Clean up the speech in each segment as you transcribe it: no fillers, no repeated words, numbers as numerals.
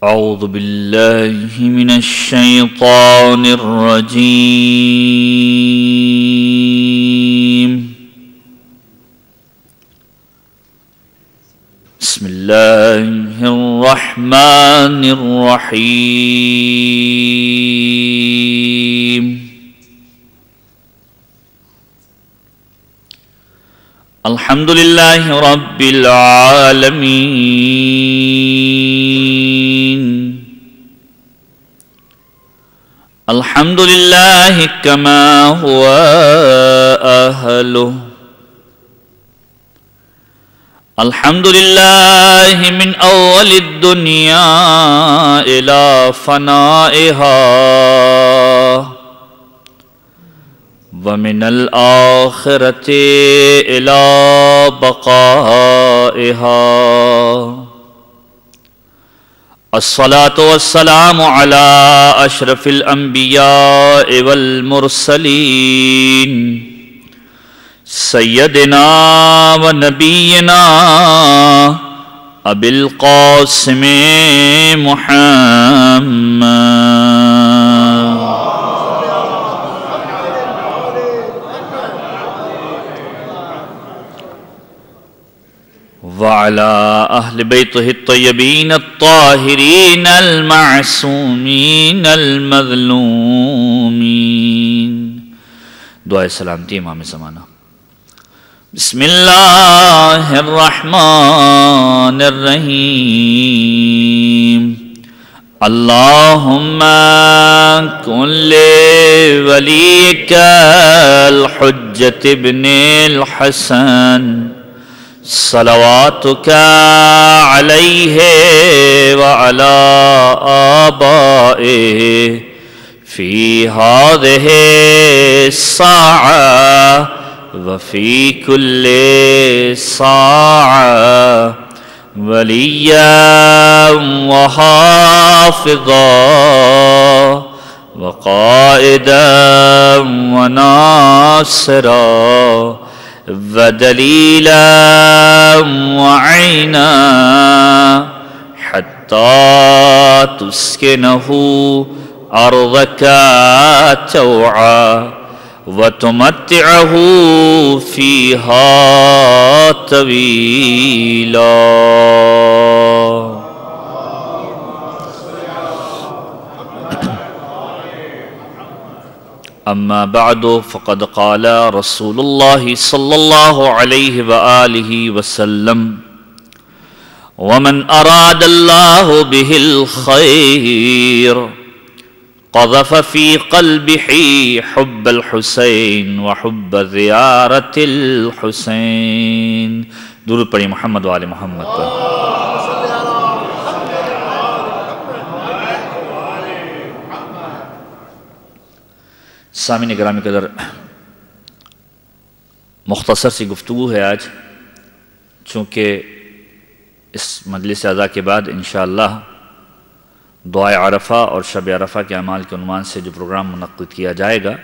أعوذ بالله من الشيطان الرجيم. بسم الله الرحمن الرحيم. الحمد لله رب العالمين. الحمد لله كما هو أهله. الحمد لله من أول الدنيا إلى فنائها، ومن الآخرة إلى بقائها. الصلاة والسلام على أشرف الأنبياء والمرسلين، سيدنا ونبينا أبي القاسم محمد وعلى أهل بيته الطيبين الطاهرين المعصومين المظلومين. دعائے سلامتی امام زمانہ. بسم اللہ الرحمن الرحیم. اللہم کن لولیک الحجۃ ابن الحسن صلواتک علیہ وعلی آبائہ فی ہذہ الساعہ وفی کل ساعہ ولیا وحافظا وقائدا وناصرا ودلیلا وعینا حتی تسکنہ ارضک طوعا وتمتعه فيها طويلا. أما بعد فقد قال رسول الله صلى الله عليه وآله وسلم: ومن أراد الله به الخير قذف في قلبه حب الحسين وحب زيارة الحسين. درود پڑھی محمد و آل محمد پر. سامعین گرامی قدر، مختصر سی گفتگو ہے آج، چونکہ اس مجلس اعزاء کے بعد انشاءاللہ دعائے عرفہ اور شب عرفہ کے اعمال کے عنوان سے جو پروگرام منعقد کیا جائے گا،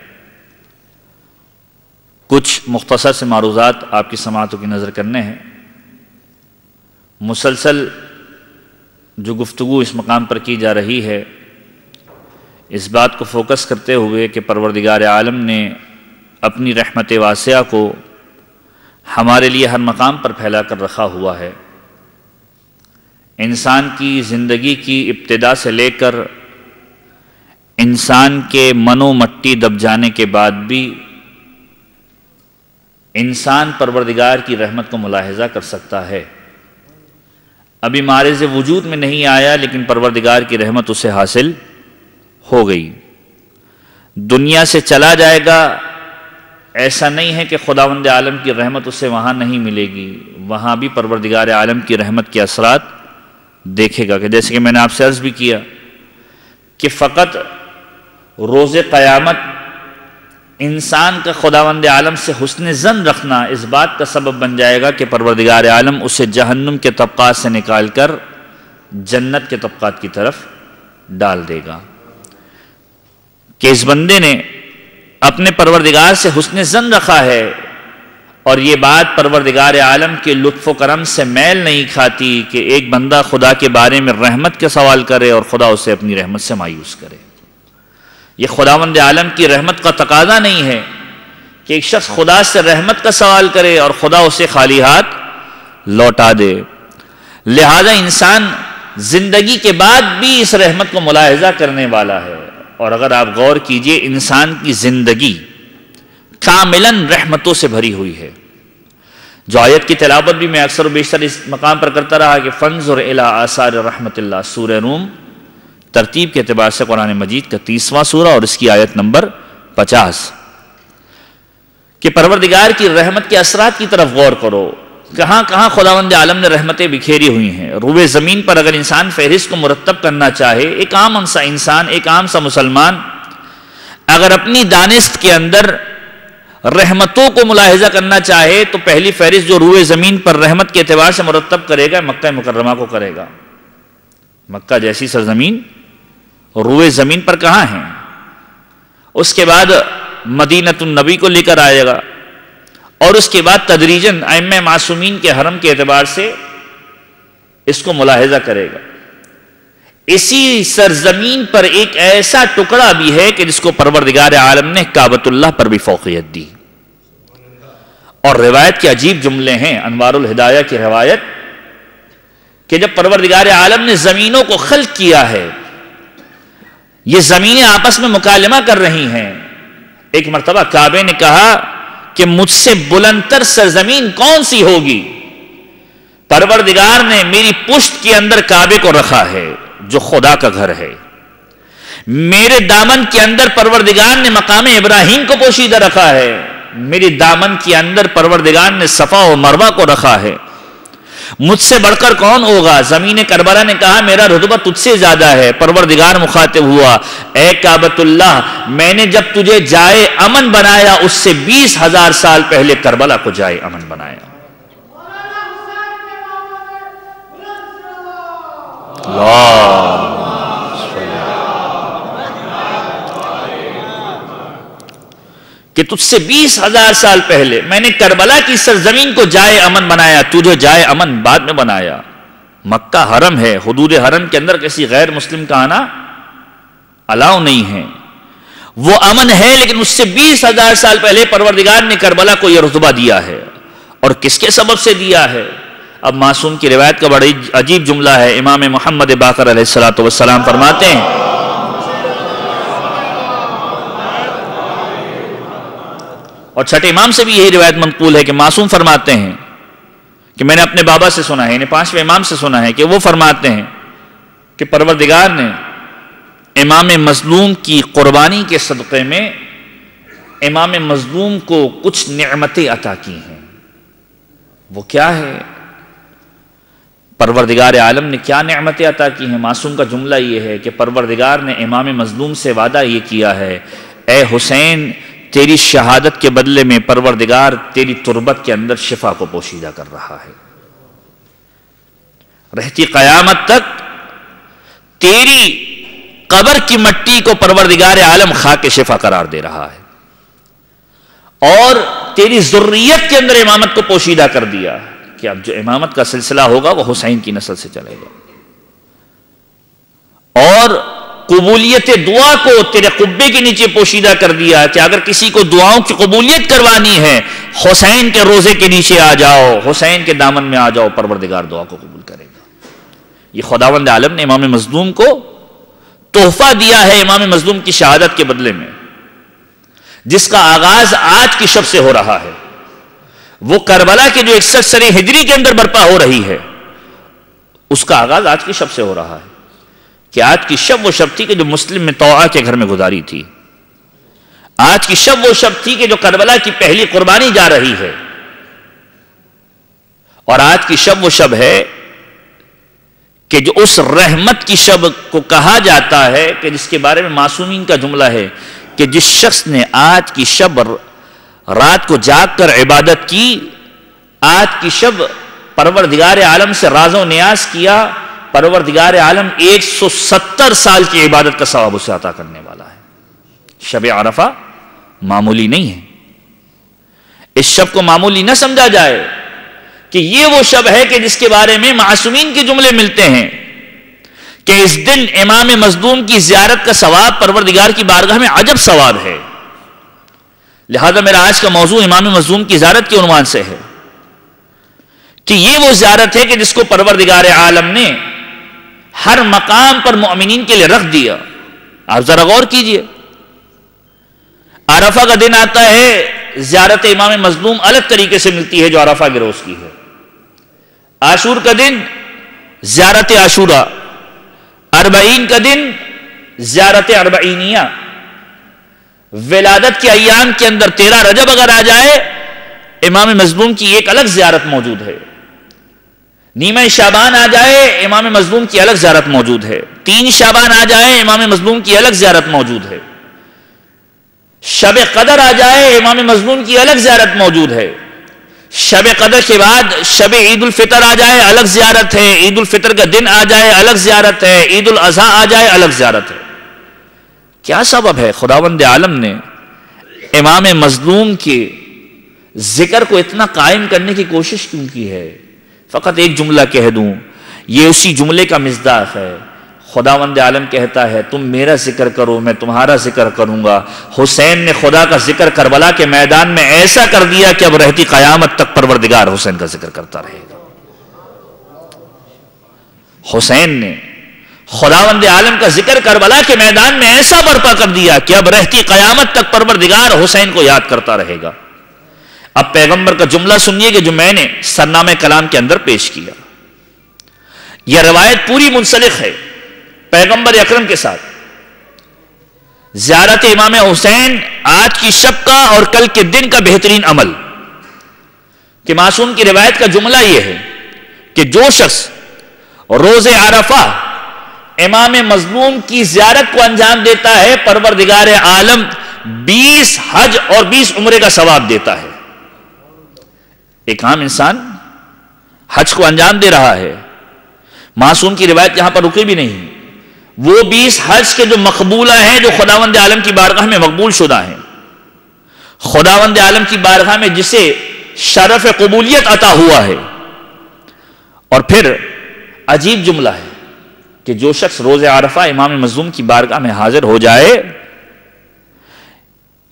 کچھ مختصر سے معروضات آپ کی سماعتوں کی نظر کرنے ہیں. مسلسل جو گفتگو اس مقام پر کی جا رہی ہے، اس بات کو فوکس کرتے ہوئے کہ پروردگار عالم نے اپنی رحمت واسعہ کو ہمارے لیے ہر مقام پر پھیلا کر رکھا ہوا ہے. انسان کی زندگی کی ابتدا سے لے کر انسان کے من و مٹی دب جانے کے بعد بھی انسان پروردگار کی رحمت کو ملاحظہ کر سکتا ہے. ابھی معرض وجود میں نہیں آیا لیکن پروردگار کی رحمت اسے حاصل ہو گئی. دنیا سے چلا جائے گا، ایسا نہیں ہے کہ خداوند عالم کی رحمت اسے وہاں نہیں ملے گی، وہاں بھی پروردگار عالم کی رحمت کے اثرات دیکھے گا. کہ جیسے کہ میں نے آپ سے عرض بھی کیا کہ فقط روز قیامت انسان کا خداوند عالم سے حسن ظن رکھنا اس بات کا سبب بن جائے گا کہ پروردگار عالم اسے جہنم کے طبقات سے نکال کر جنت کے طبقات کی طرف ڈال دے گا. کہ اس بندے نے اپنے پروردگار سے حسن ظن رکھا ہے، اور یہ بات پروردگار عالم کے لطف و کرم سے میل نہیں کھاتی کہ ایک بندہ خدا کے بارے میں رحمت کا سوال کرے اور خدا اسے اپنی رحمت سے مایوس کرے۔ یہ خداوند عالم کی رحمت کا تقاضا نہیں ہے کہ ایک شخص خدا سے رحمت کا سوال کرے اور خدا اسے خالی ہاتھ لوٹا دے۔ لہذا انسان زندگی کے بعد بھی اس رحمت کو ملاحظہ کرنے والا ہے، اور اگر آپ غور کیجئے انسان کی زندگی کاملاً رحمتوں سے بھری ہوئی ہے۔ جو آیت کی تلاوت بھی میں اکثر و بیشتر اس مقام پر کرتا رہا کہ فانظر الی آثار رحمت اللہ، سورہ روم ترتیب کے اعتبار سے قرآن مجید کا 30واں سورہ اور اس کی آیت نمبر 50، کہ پروردگار کی رحمت کے اثرات کی طرف غور کرو، کہاں کہاں خداوند عالم نے رحمتیں بکھیری ہوئی ہیں۔ روئے زمین پر اگر انسان فہرست کو مرتب کرنا چاہے، ایک عام سا انسان، ایک عام سا مسلمان اگر اپنی دانست کے اندر رحمتوں کو ملاحظہ کرنا چاہے تو پہلی فہرست جو روئے زمین پر رحمت کے اعتبار سے مرتب کرے گا مکہ مکرمہ کو کرے گا۔ مکہ جیسی سرزمین روئے زمین پر کہاں ہیں؟ اس کے بعد مدینۃ النبی کو لے کر آئے گا، اور اس کے بعد تدریجاً ائمہ معصومین کے حرم کے اعتبار سے اس کو ملاحظہ کرے گا۔ اسی سرزمین پر ایک ایسا ٹکڑا بھی ہے کہ جس کو پروردگار عالم نے کعبۃ اللہ پر بھی فوقیت دی، اور روایت کے عجیب جملے ہیں، انوار الہدایہ کی روایت، کہ جب پروردگار عالم نے زمینوں کو خلق کیا ہے، یہ زمینیں آپس میں مکالمہ کر رہی ہیں۔ ایک مرتبہ کعبے نے کہا کہ مجھ سے بلندتر سرزمین کون سی ہوگی؟ پروردگار نے میری پشت کے اندر کعبے کو رکھا ہے جو خدا کا گھر ہے، میرے دامن کے اندر پروردگار نے مقام ابراہیم کو پوشیدہ رکھا ہے، میری دامن کے اندر پروردگار نے صفا و مروہ کو رکھا ہے، مجھ سے بڑھ کر کون ہوگا؟ زمین کربلا نے کہا میرا رتبہ تجھ سے زیادہ ہے۔ پروردگار مخاطب ہوا، اے کعبۃ اللہ، میں نے جب تجھے جائے امن بنایا اس سے 20,000 سال پہلے کربلا کو جائے امن بنایا۔ کہ تجھ سے 20,000 سال پہلے میں نے کربلا کی سرزمین کو جائے امن بنایا، تجھے جائے امن بعد میں بنایا۔ مکہ حرم ہے، حدود حرم کے اندر کسی غیر مسلم کا آنا الاؤ نہیں ہے، وہ امن ہے، لیکن اس سے 20,000 سال پہلے پروردگار نے کربلا کو یہ رتبہ دیا ہے، اور کس کے سبب سے دیا ہے؟ اب معصوم کی روایت کا بڑا عجیب جملہ ہے، امام محمد باقر علیہ السلام فرماتے ہیں، اور چھٹے امام سے بھی یہی روایت منقول ہے کہ معصوم فرماتے ہیں کہ میں نے اپنے بابا سے سنا ہے، یعنی 5ویں امام سے سنا ہے کہ وہ فرماتے ہیں کہ پروردگار نے امام مظلوم کی قربانی کے صدقے میں امام مظلوم کو کچھ نعمتیں عطا کی ہیں۔ وہ کیا ہے؟ پروردگار عالم نے کیا نعمتیں عطا کی ہیں؟ معصوم کا جملہ یہ ہے کہ پروردگار نے امام مظلوم سے وعدہ یہ کیا ہے، اے حسین تیری شہادت کے بدلے میں پروردگار تیری تربت کے اندر شفا کو پوشیدہ کر رہا ہے، رہتی قیامت تک تیری قبر کی مٹی کو پروردگار عالم خاک شفا قرار دے رہا ہے، اور تیری ذریت کے اندر امامت کو پوشیدہ کر دیا کہ اب جو امامت کا سلسلہ ہوگا وہ حسین کی نسل سے چلے گا، اور قبولیت دعا کو تیرے قبے کے نیچے پوشیدہ کر دیا کہ اگر کسی کو دعاؤں کی قبولیت کروانی ہے حسین کے روزے کے نیچے آ جاؤ، حسین کے دامن میں آ جاؤ، پروردگار دعا کو قبول کرے گا۔ یہ خداوند عالم نے امام مظلوم کو تحفہ دیا ہے امام مظلوم کی شہادت کے بدلے میں، جس کا آغاز آج کی شب سے ہو رہا ہے۔ وہ کربلا کے جو 61 سنہ ہجری کے اندر برپا ہو رہی ہے، اس کا آغاز آج کی شب سے ہو رہا ہے، کہ آج کی شب وہ شب تھی کہ جو مسلم میں توعہ کے گھر میں گزاری تھی، آج کی شب وہ شب تھی کہ جو کربلا کی پہلی قربانی جا رہی ہے، اور آج کی شب وہ شب ہے کہ جو اس رحمت کی شب کو کہا جاتا ہے کہ جس کے بارے میں معصومین کا جملہ ہے کہ جس شخص نے آج کی شب رات کو جاگ کر عبادت کی، آج کی شب پروردگار عالم سے راز و نیاز کیا، پروردگار عالم 170 سال کی عبادت کا ثواب اسے عطا کرنے والا ہے۔ شب عرفہ معمولی نہیں ہے، اس شب کو معمولی نہ سمجھا جائے کہ یہ وہ شب ہے کہ جس کے بارے میں معصومین کے جملے ملتے ہیں کہ اس دن امام مظلوم کی زیارت کا ثواب پروردگار کی بارگاہ میں عجب ثواب ہے. لہذا میرا آج کا موضوع امام مظلوم کی زیارت کے عنوان سے ہے کہ یہ وہ زیارت ہے کہ جس کو پروردگار عالم نے ہر مقام پر مؤمنین کے لیے رکھ دیا. آپ ذرا غور کیجئے، عرفہ کا دن آتا ہے، زیارت امام مظلوم الگ طریقے سے ملتی ہے جو عرفہ کے روز کی ہے. عاشور کا دن زیارت عاشورہ، اربعین کا دن زیارت اربعینیہ. ولادت کے ایام کے اندر 13 رجب اگر آ جائے امام مظلوم کی ایک الگ زیارت موجود ہے. نیمہ شعبان آ جائے امام مظلوم کی الگ زیارت موجود ہے. 3 شعبان آ جائے امام مظلوم کی الگ زیارت موجود ہے. شب قدر آ جائے امام مظلوم کی الگ زیارت موجود ہے. شب قدر کے بعد شب عید الفطر آ جائے الگ زیارت ہے. عید الفطر کا دن آ جائے الگ زیارت ہے. عید الاضحیٰ آ جائے الگ زیارت ہے. کیا سبب ہے خداوند عالم نے امام مظلوم کے ذکر کو اتنا قائم کرنے کی کوشش کیوں کی ہے؟ فقط ایک جملہ کہہ دوں، یہ اسی جملے کا مصداق ہے. خداوند عالم کہتا ہے تم میرا ذکر کرو میں تمہارا ذکر کروں گا. حسین نے خدا کا ذکر کربلا کے میدان میں ایسا کر دیا کہ اب رہتی قیامت تک پروردگار حسین کا ذکر کرتا رہے گا. حسین نے خداوند عالم کا ذکر کربلا کے میدان میں ایسا برپا کر دیا کہ اب رہتی قیامت تک پروردگار حسین کو یاد کرتا رہے گا. اب پیغمبر کا جملہ سنیے کہ جو میں نے سرنامہ کلام کے اندر پیش کیا. یہ روایت پوری منسلک ہے پیغمبر اکرم کے ساتھ. زیارت امام حسین آج کی شب کا اور کل کے دن کا بہترین عمل. کہ معصوم کی روایت کا جملہ یہ ہے کہ جو شخص روز عرفہ امام مظلوم کی زیارت کو انجام دیتا ہے پروردگار عالم 20 حج اور 20 عمرے کا ثواب دیتا ہے. ایک عام انسان حج کو انجام دے رہا ہے، معصوم کی روایت یہاں پر رکی بھی نہیں. وہ 20 حج کے جو مقبولہ ہیں جو خداوند عالم کی بارگاہ میں مقبول شدہ ہیں، خداوند عالم کی بارگاہ میں جسے شرف قبولیت عطا ہوا ہے. اور پھر عجیب جملہ ہے کہ جو شخص روز عرفہ امام مظلوم کی بارگاہ میں حاضر ہو جائے،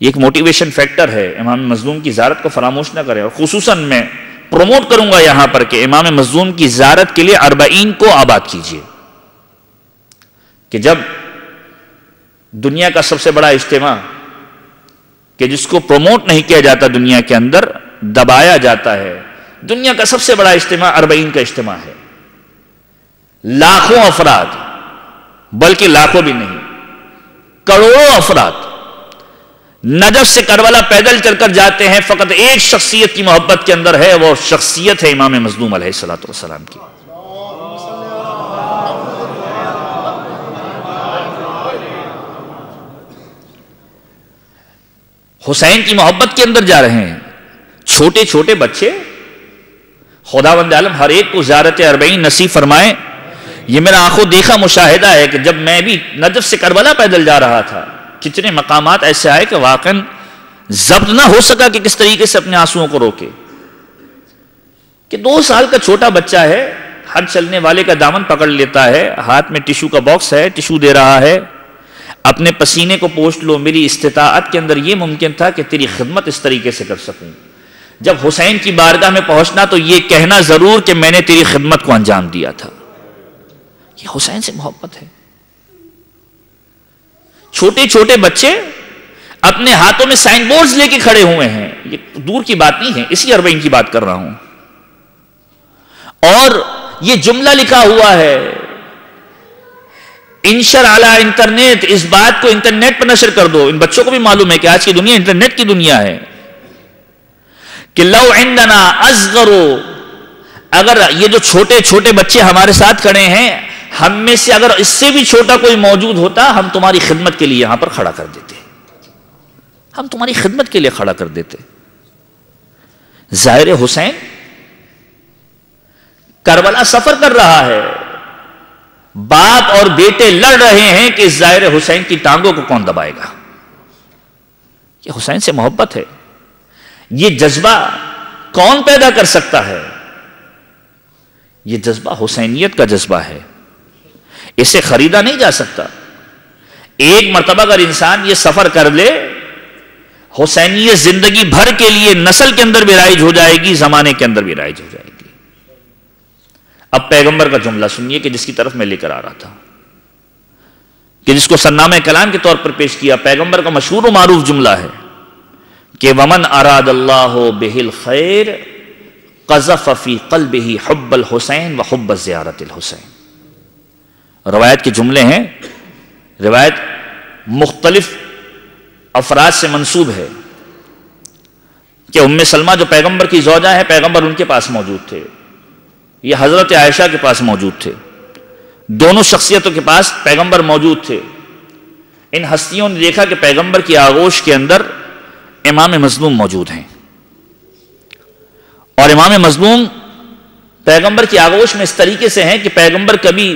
یہ ایک موٹیویشن فیکٹر ہے، امام مظلوم کی زیارت کو فراموش نہ کرے. اور خصوصاً میں پروموٹ کروں گا یہاں پر کہ امام مظلوم کی زیارت کے لیے اربعین کو آباد کیجیے. کہ جب دنیا کا سب سے بڑا اجتماع کہ جس کو پروموٹ نہیں کیا جاتا دنیا کے اندر، دبایا جاتا ہے، دنیا کا سب سے بڑا اجتماع اربعین کا اجتماع ہے. لاکھوں افراد، بلکہ لاکھوں بھی نہیں، کروڑوں افراد نجف سے کربلا پیدل چل کر جاتے ہیں. فقط ایک شخصیت کی محبت کے اندر ہے، وہ شخصیت ہے امام مظلوم علیہ الصلوۃ والسلام کی. حسین کی محبت کے اندر جا رہے ہیں. چھوٹے چھوٹے بچے، خداوند عالم ہر ایک کو زیارت اربعین نصیب فرمائے. یہ میرا آنکھوں دیکھا مشاہدہ ہے کہ جب میں بھی نجف سے کربلا پیدل جا رہا تھا، کتنے مقامات ایسے آئے کہ واقعاً ضبط نہ ہو سکا کہ کس طریقے سے اپنے آنسوؤں کو روکے. کہ 2 سال کا چھوٹا بچہ ہے، ہر چلنے والے کا دامن پکڑ لیتا ہے، ہاتھ میں ٹیشو کا باکس ہے، ٹیشو دے رہا ہے، اپنے پسینے کو پوچھ لو. میری استطاعت کے اندر یہ ممکن تھا کہ تیری خدمت اس طریقے سے کر سکوں. جب حسین کی بارگاہ میں پہنچنا تو یہ کہنا ضرور کہ میں نے تیری خدمت کو انجام دیا تھا. یہ حسین سے محبت ہے. چھوٹے چھوٹے بچے اپنے ہاتھوں میں سائن بورڈز لے کے کھڑے ہوئے ہیں. یہ دور کی بات نہیں ہے، اسی اربعین کی بات کر رہا ہوں. اور یہ جملہ لکھا ہوا ہے، انشر علی انٹرنیٹ، اس بات کو انٹرنیٹ پر نشر کر دو. ان بچوں کو بھی معلوم ہے کہ آج کی دنیا انٹرنیٹ کی دنیا ہے. کہ لو عندنا اصغرو، اگر یہ جو چھوٹے چھوٹے بچے ہمارے ساتھ کھڑے ہیں، ہم میں سے اگر اس سے بھی چھوٹا کوئی موجود ہوتا، ہم تمہاری خدمت کے لیے یہاں پر کھڑا کر دیتے. ہم تمہاری خدمت کے لیے کھڑا کر دیتے. ظاہر حسین کربلا سفر کر رہا ہے، باپ اور بیٹے لڑ رہے ہیں کہ ظاہر حسین کی ٹانگوں کو کون دبائے گا. یہ حسین سے محبت ہے. یہ جذبہ کون پیدا کر سکتا ہے؟ یہ جذبہ حسینیت کا جذبہ ہے، اسے خریدا نہیں جا سکتا۔ ایک مرتبہ اگر انسان یہ سفر کر لے، حسینیت زندگی بھر کے لیے نسل کے اندر بھی رائج ہو جائے گی، زمانے کے اندر بھی رائج ہو جائے گی۔ اب پیغمبر کا جملہ سنیے کہ جس کی طرف میں لے کر آ رہا تھا، کہ جس کو سرنامہ کلام کے طور پر پیش کیا۔ پیغمبر کا مشہور و معروف جملہ ہے کہ ومن اراد اللہ بہ الخیر قذف فی قلبہ حب الحسین و حب زیارت الحسین۔ روایت کے جملے ہیں، روایت مختلف افراد سے منسوب ہے کہ ام سلمہ جو پیغمبر کی زوجہ ہے، پیغمبر ان کے پاس موجود تھے، یہ حضرت عائشہ کے پاس موجود تھے، دونوں شخصیتوں کے پاس پیغمبر موجود تھے۔ ان ہستیوں نے دیکھا کہ پیغمبر کی آغوش کے اندر امام مظلوم موجود ہیں، اور امام مظلوم پیغمبر کی آغوش میں اس طریقے سے ہیں کہ پیغمبر کبھی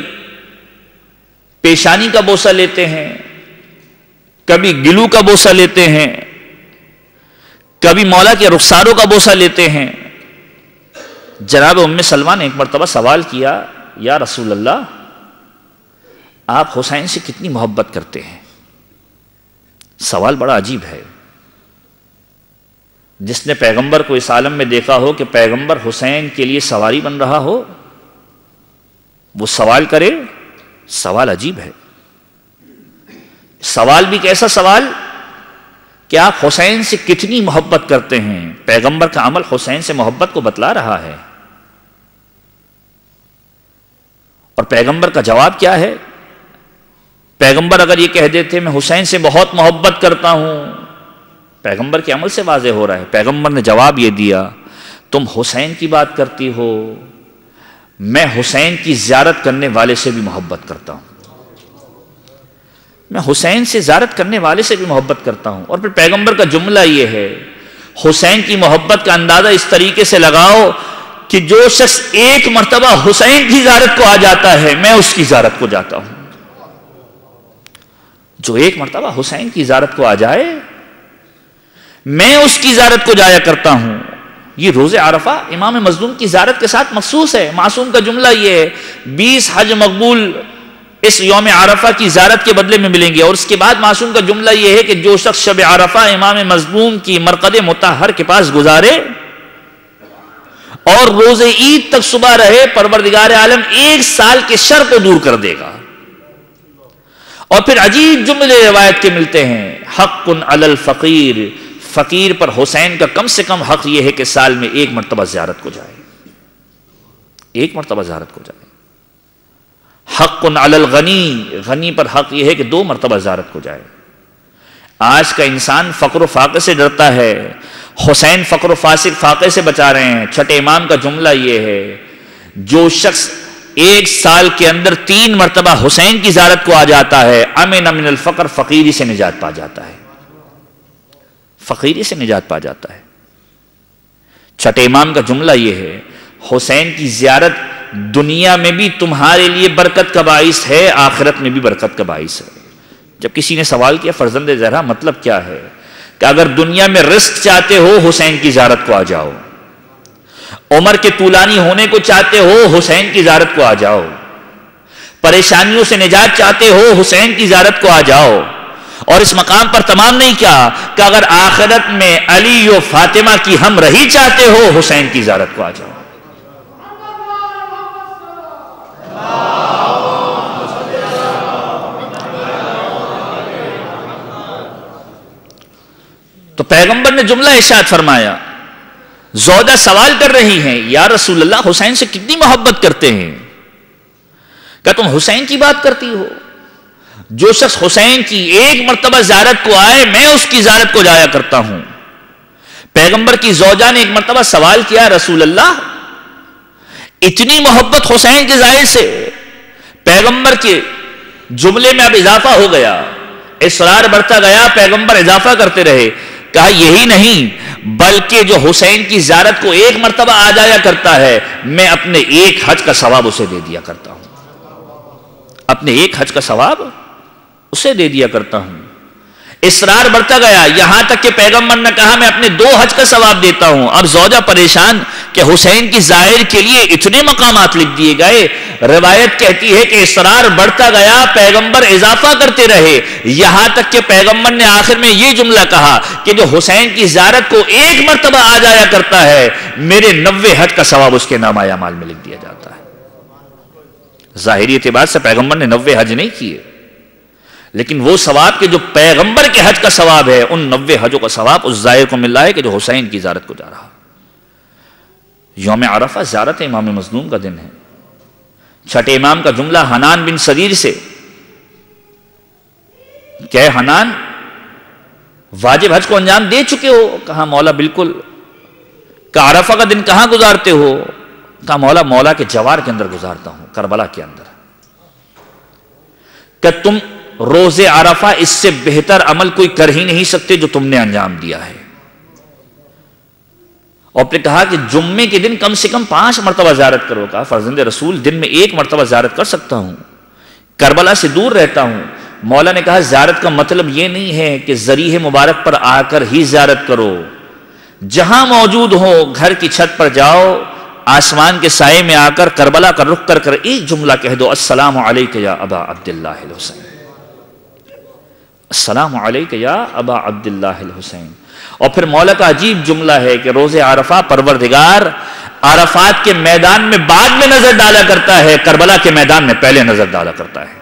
پیشانی کا بوسہ لیتے ہیں، کبھی گلو کا بوسہ لیتے ہیں، کبھی مولا کے رخساروں کا بوسہ لیتے ہیں۔ جناب ام سلمہ نے ایک مرتبہ سوال کیا، یا رسول اللہ، آپ حسین سے کتنی محبت کرتے ہیں؟ سوال بڑا عجیب ہے۔ جس نے پیغمبر کو اس عالم میں دیکھا ہو کہ پیغمبر حسین کے لیے سواری بن رہا ہو، وہ سوال کرے، سوال عجیب ہے۔ سوال بھی کیسا سوال کہ آپ حسین سے کتنی محبت کرتے ہیں؟ پیغمبر کا عمل حسین سے محبت کو بتلا رہا ہے۔ اور پیغمبر کا جواب کیا ہے؟ پیغمبر اگر یہ کہہ دیتے میں حسین سے بہت محبت کرتا ہوں، پیغمبر کے عمل سے واضح ہو رہا ہے۔ پیغمبر نے جواب یہ دیا، تم حسین کی بات کرتی ہو، میں حسین کی زیارت کرنے والے سے بھی محبت کرتا ہوں، میں حسین سے زیارت کرنے والے سے بھی محبت کرتا ہوں۔ اور پھر پیغمبر کا جملہ یہ ہے، حسین کی محبت کا اندازہ اس طریقے سے لگاؤ کہ جو شخص ایک مرتبہ حسین کی زیارت کو آ جاتا ہے، میں اس کی زیارت کو جاتا ہوں۔ جو ایک مرتبہ حسین کی زیارت کو آ جائے، میں اس کی زیارت کو جایا کرتا ہوں۔ یہ روز عرفہ امام مظلوم کی زیارت کے ساتھ مخصوص ہے۔ معصوم کا جملہ یہ ہے، 20 حج مقبول اس یوم عرفہ کی زیارت کے بدلے میں ملیں گے۔ اور اس کے بعد معصوم کا جملہ یہ ہے کہ جو شخص شب عرفہ امام مظلوم کی مرقد مطہر کے پاس گزارے اور روز عید تک صبح رہے، پروردگار عالم 1 سال کے شر کو دور کر دے گا۔ اور پھر عجیب جملے روایت کے ملتے ہیں، حق علی الفقیر، فقیر پر حسین کا کم سے کم حق یہ ہے کہ سال میں 1 مرتبہ زیارت کو جائے، 1 مرتبہ زیارت کو جائے۔ حق علی الغنی، غنی پر حق یہ ہے کہ 2 مرتبہ زیارت کو جائے۔ آج کا انسان فقر و فاقے سے ڈرتا ہے، حسین فقر و فاقے سے بچا رہے ہیں۔ چھٹے امام کا جملہ یہ ہے، جو شخص 1 سال کے اندر 3 مرتبہ حسین کی زیارت کو آ جاتا ہے، امن من الفقر، فقیری سے نجات پا جاتا ہے، فقیری سے نجات پا جاتا ہے۔ چھٹے امام کا جملہ یہ ہے، حسین کی زیارت دنیا میں بھی تمہارے لیے برکت کا باعث ہے، آخرت میں بھی برکت کا باعث ہے۔ جب کسی نے سوال کیا فرزند زہرا مطلب کیا ہے، کہ اگر دنیا میں رزق چاہتے ہو حسین کی زیارت کو آ جاؤ، عمر کے طولانی ہونے کو چاہتے ہو حسین کی زیارت کو آ جاؤ، پریشانیوں سے نجات چاہتے ہو حسین کی زیارت کو آ جاؤ۔ اور اس مقام پر تمام نہیں کیا کہ اگر آخرت میں علی و فاطمہ کی ہم رہی چاہتے ہو حسین کی زیارت کو آ جاؤ۔ تو پیغمبر نے جملہ ارشاد فرمایا، زوجہ سوال کر رہی ہیں، یا رسول اللہ حسین سے کتنی محبت کرتے ہیں؟ کیا تم حسین کی بات کرتی ہو؟ جو شخص حسین کی 1 مرتبہ زیارت کو آئے، میں اس کی زیارت کو جایا کرتا ہوں۔ پیغمبر کی زوجہ نے ایک مرتبہ سوال کیا، رسول اللہ اتنی محبت حسین کے ظاہر سے؟ پیغمبر کے جملے میں اب اضافہ ہو گیا، اصرار بڑھتا گیا، پیغمبر اضافہ کرتے رہے، کہا یہی نہیں بلکہ جو حسین کی زیارت کو 1 مرتبہ آ جایا کرتا ہے، میں اپنے 1 حج کا ثواب اسے دے دیا کرتا ہوں، اپنے 1 حج کا ثواب اسے دے دیا کرتا ہوں۔ اصرار بڑھتا گیا، یہاں تک کہ پیغمبر نے کہا میں اپنے 2 حج کا ثواب دیتا ہوں۔ اب زوجہ پریشان کہ حسین کی ظاہر کے لیے اتنے مقامات لکھ دیے گئے۔ روایت کہتی ہے کہ اصرار بڑھتا گیا، پیغمبر اضافہ کرتے رہے، یہاں تک کہ پیغمبر نے آخر میں یہ جملہ کہا کہ جو حسین کی زیارت کو 1 مرتبہ آ جایا کرتا ہے، میرے 90 حج کا ثواب اس کے نامہ اعمال میں لکھ دیا جاتا ہے۔ ظاہری اعتبار سے پیغمبر نے 90 حج نہیں کیے، لیکن وہ ثواب کہ جو پیغمبر کے حج کا ثواب ہے، ان 90 حجوں کا ثواب اس زائر کو مل رہا ہے کہ جو حسین کی زیارت کو جا رہا۔ یوم عرفہ زیارت امام مظلوم کا دن ہے۔ چھٹے امام کا جملہ حنان بن سریر سے کہ حنان واجب حج کو انجام دے چکے ہو؟ کہا مولا بالکل۔ کہ عرفہ کا دن کہاں گزارتے ہو؟ کہا مولا کے جوار کے اندر گزارتا ہوں، کربلا کے اندر۔ کہ تم روز عرفہ اس سے بہتر عمل کوئی کر ہی نہیں سکتے جو تم نے انجام دیا ہے۔ اور پھر کہا کہ جمعے کے دن کم سے کم 5 مرتبہ زیارت کرو۔ کہا فرزند رسول دن میں 1 مرتبہ زیارت کر سکتا ہوں، کربلا سے دور رہتا ہوں۔ مولا نے کہا زیارت کا مطلب یہ نہیں ہے کہ ذریح مبارک پر آ کر ہی زیارت کرو، جہاں موجود ہو گھر کی چھت پر جاؤ، آسمان کے سائے میں آ کر کربلا کا رخ کر ایک جملہ کہہ دو، السلام علیک یا ابا عبداللہ الحسین، السلام علیک یا ابا عبداللہ الحسین۔ اور پھر مولا کا عجیب جملہ ہے کہ روز عرفہ پروردگار عرفات کے میدان میں بعد میں نظر ڈالا کرتا ہے، کربلا کے میدان میں پہلے نظر ڈالا کرتا ہے،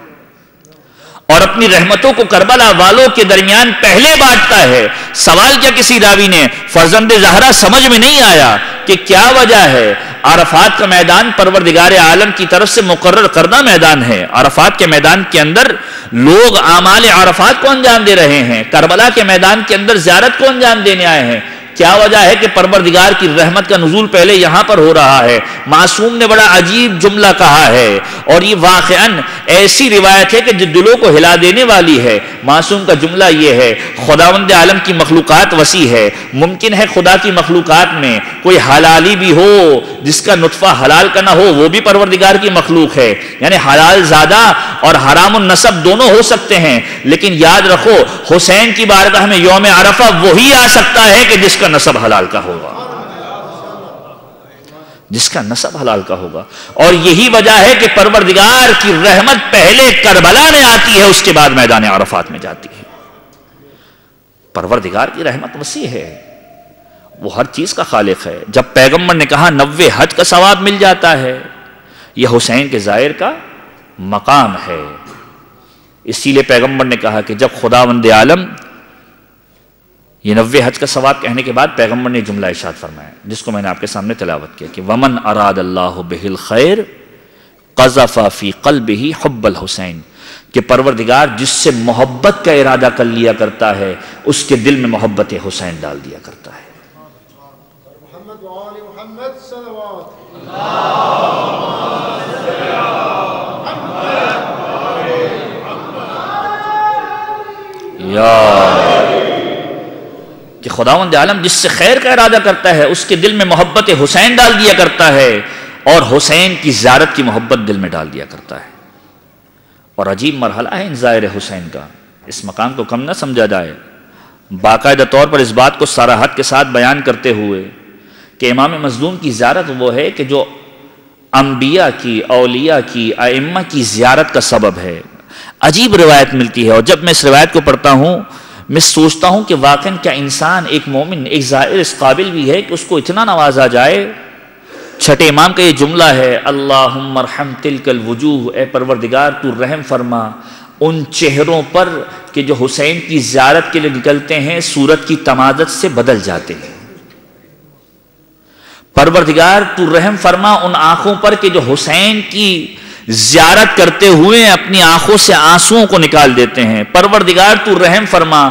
اور اپنی رحمتوں کو کربلا والوں کے درمیان پہلے بانٹتا ہے۔ سوال کیا کسی راوی نے، فرزند زہرا سمجھ میں نہیں آیا کہ کیا وجہ ہے؟ عرفات کا میدان پروردگار عالم کی طرف سے مقرر کردہ میدان ہے۔ عرفات کے میدان کے اندر لوگ اعمال عرفات کو انجام دے رہے ہیں، کربلا کے میدان کے اندر زیارت کو انجام دینے آئے ہیں۔ کیا وجہ ہے کہ پروردگار کی رحمت کا نزول پہلے یہاں پر ہو رہا ہے؟ معصوم نے بڑا عجیب جملہ کہا ہے، اور یہ واقعاً ایسی روایت ہے کہ جو دلوں کو ہلا دینے والی ہے۔ معصوم کا جملہ یہ ہے، خداوند عالم کی مخلوقات وسیع ہے، ممکن ہے خدا کی مخلوقات میں کوئی حلالی بھی ہو جس کا نطفہ حلال کا نہ ہو، وہ بھی پروردگار کی مخلوق ہے، یعنی حلال زادہ اور حرام النسب دونوں ہو سکتے ہیں، لیکن یاد رکھو حسین کی بارگاہ میں یوم عرفہ وہی آ سکتا ہے کہ جس کا نسب حلال کا ہوگا، جس کا نسب حلال کا ہوگا۔ اور یہی وجہ ہے کہ پروردگار کی رحمت پہلے کربلا میں آتی ہے، اس کے بعد میدان عرفات میں جاتی ہے۔ پروردگار کی رحمت وسیع ہے، وہ ہر چیز کا خالق ہے۔ جب پیغمبر نے کہا 90 حج کا ثواب مل جاتا ہے، یہ حسین کے زائر کا مقام ہے۔ اسی لیے پیغمبر نے کہا کہ جب خداوند عالم یہ 90 حج کا ثواب کہنے کے بعد پیغمبر نے جملہ ارشاد فرمایا جس کو میں نے آپ کے سامنے تلاوت کیا کہ ومن اراد اللہ بہ الخیر قذف فی قلبہ حب الحسین، کہ پروردگار جس سے محبت کا ارادہ کر لیا کرتا ہے اس کے دل میں محبت حسین ڈال دیا کرتا ہے۔ محمد وآل محمد صلوات کہ خداوند عالم جس سے خیر کا ارادہ کرتا ہے اس کے دل میں محبت حسین ڈال دیا کرتا ہے، اور حسین کی زیارت کی محبت دل میں ڈال دیا کرتا ہے۔ اور عجیب مرحلہ ہے ان زائر حسین کا، اس مقام کو کم نہ سمجھا جائے۔ باقاعدہ طور پر اس بات کو صراحت کے ساتھ بیان کرتے ہوئے کہ امام مظلوم کی زیارت وہ ہے کہ جو انبیاء کی، اولیاء کی، ائمہ کی زیارت کا سبب ہے۔ عجیب روایت ملتی ہے، اور جب میں اس روایت کو پڑھتا ہوں میں سوچتا ہوں کہ واقعاً کیا انسان، ایک مومن، ایک زائر اس قابل بھی ہے کہ اس کو اتنا نوازا جائے۔ چھٹے امام کا یہ جملہ ہے، اللہم ارحم تلک الوجوہ، اے پروردگار تو رحم فرما ان چہروں پر کہ جو حسین کی زیارت کے لیے نکلتے ہیں صورت کی تمازت سے بدل جاتے ہیں۔ پروردگار تو رحم فرما ان آنکھوں پر کہ جو حسین کی زیارت کرتے ہوئے اپنی آنکھوں سے آنسوؤں کو نکال دیتے ہیں۔ پروردگار تو رحم فرما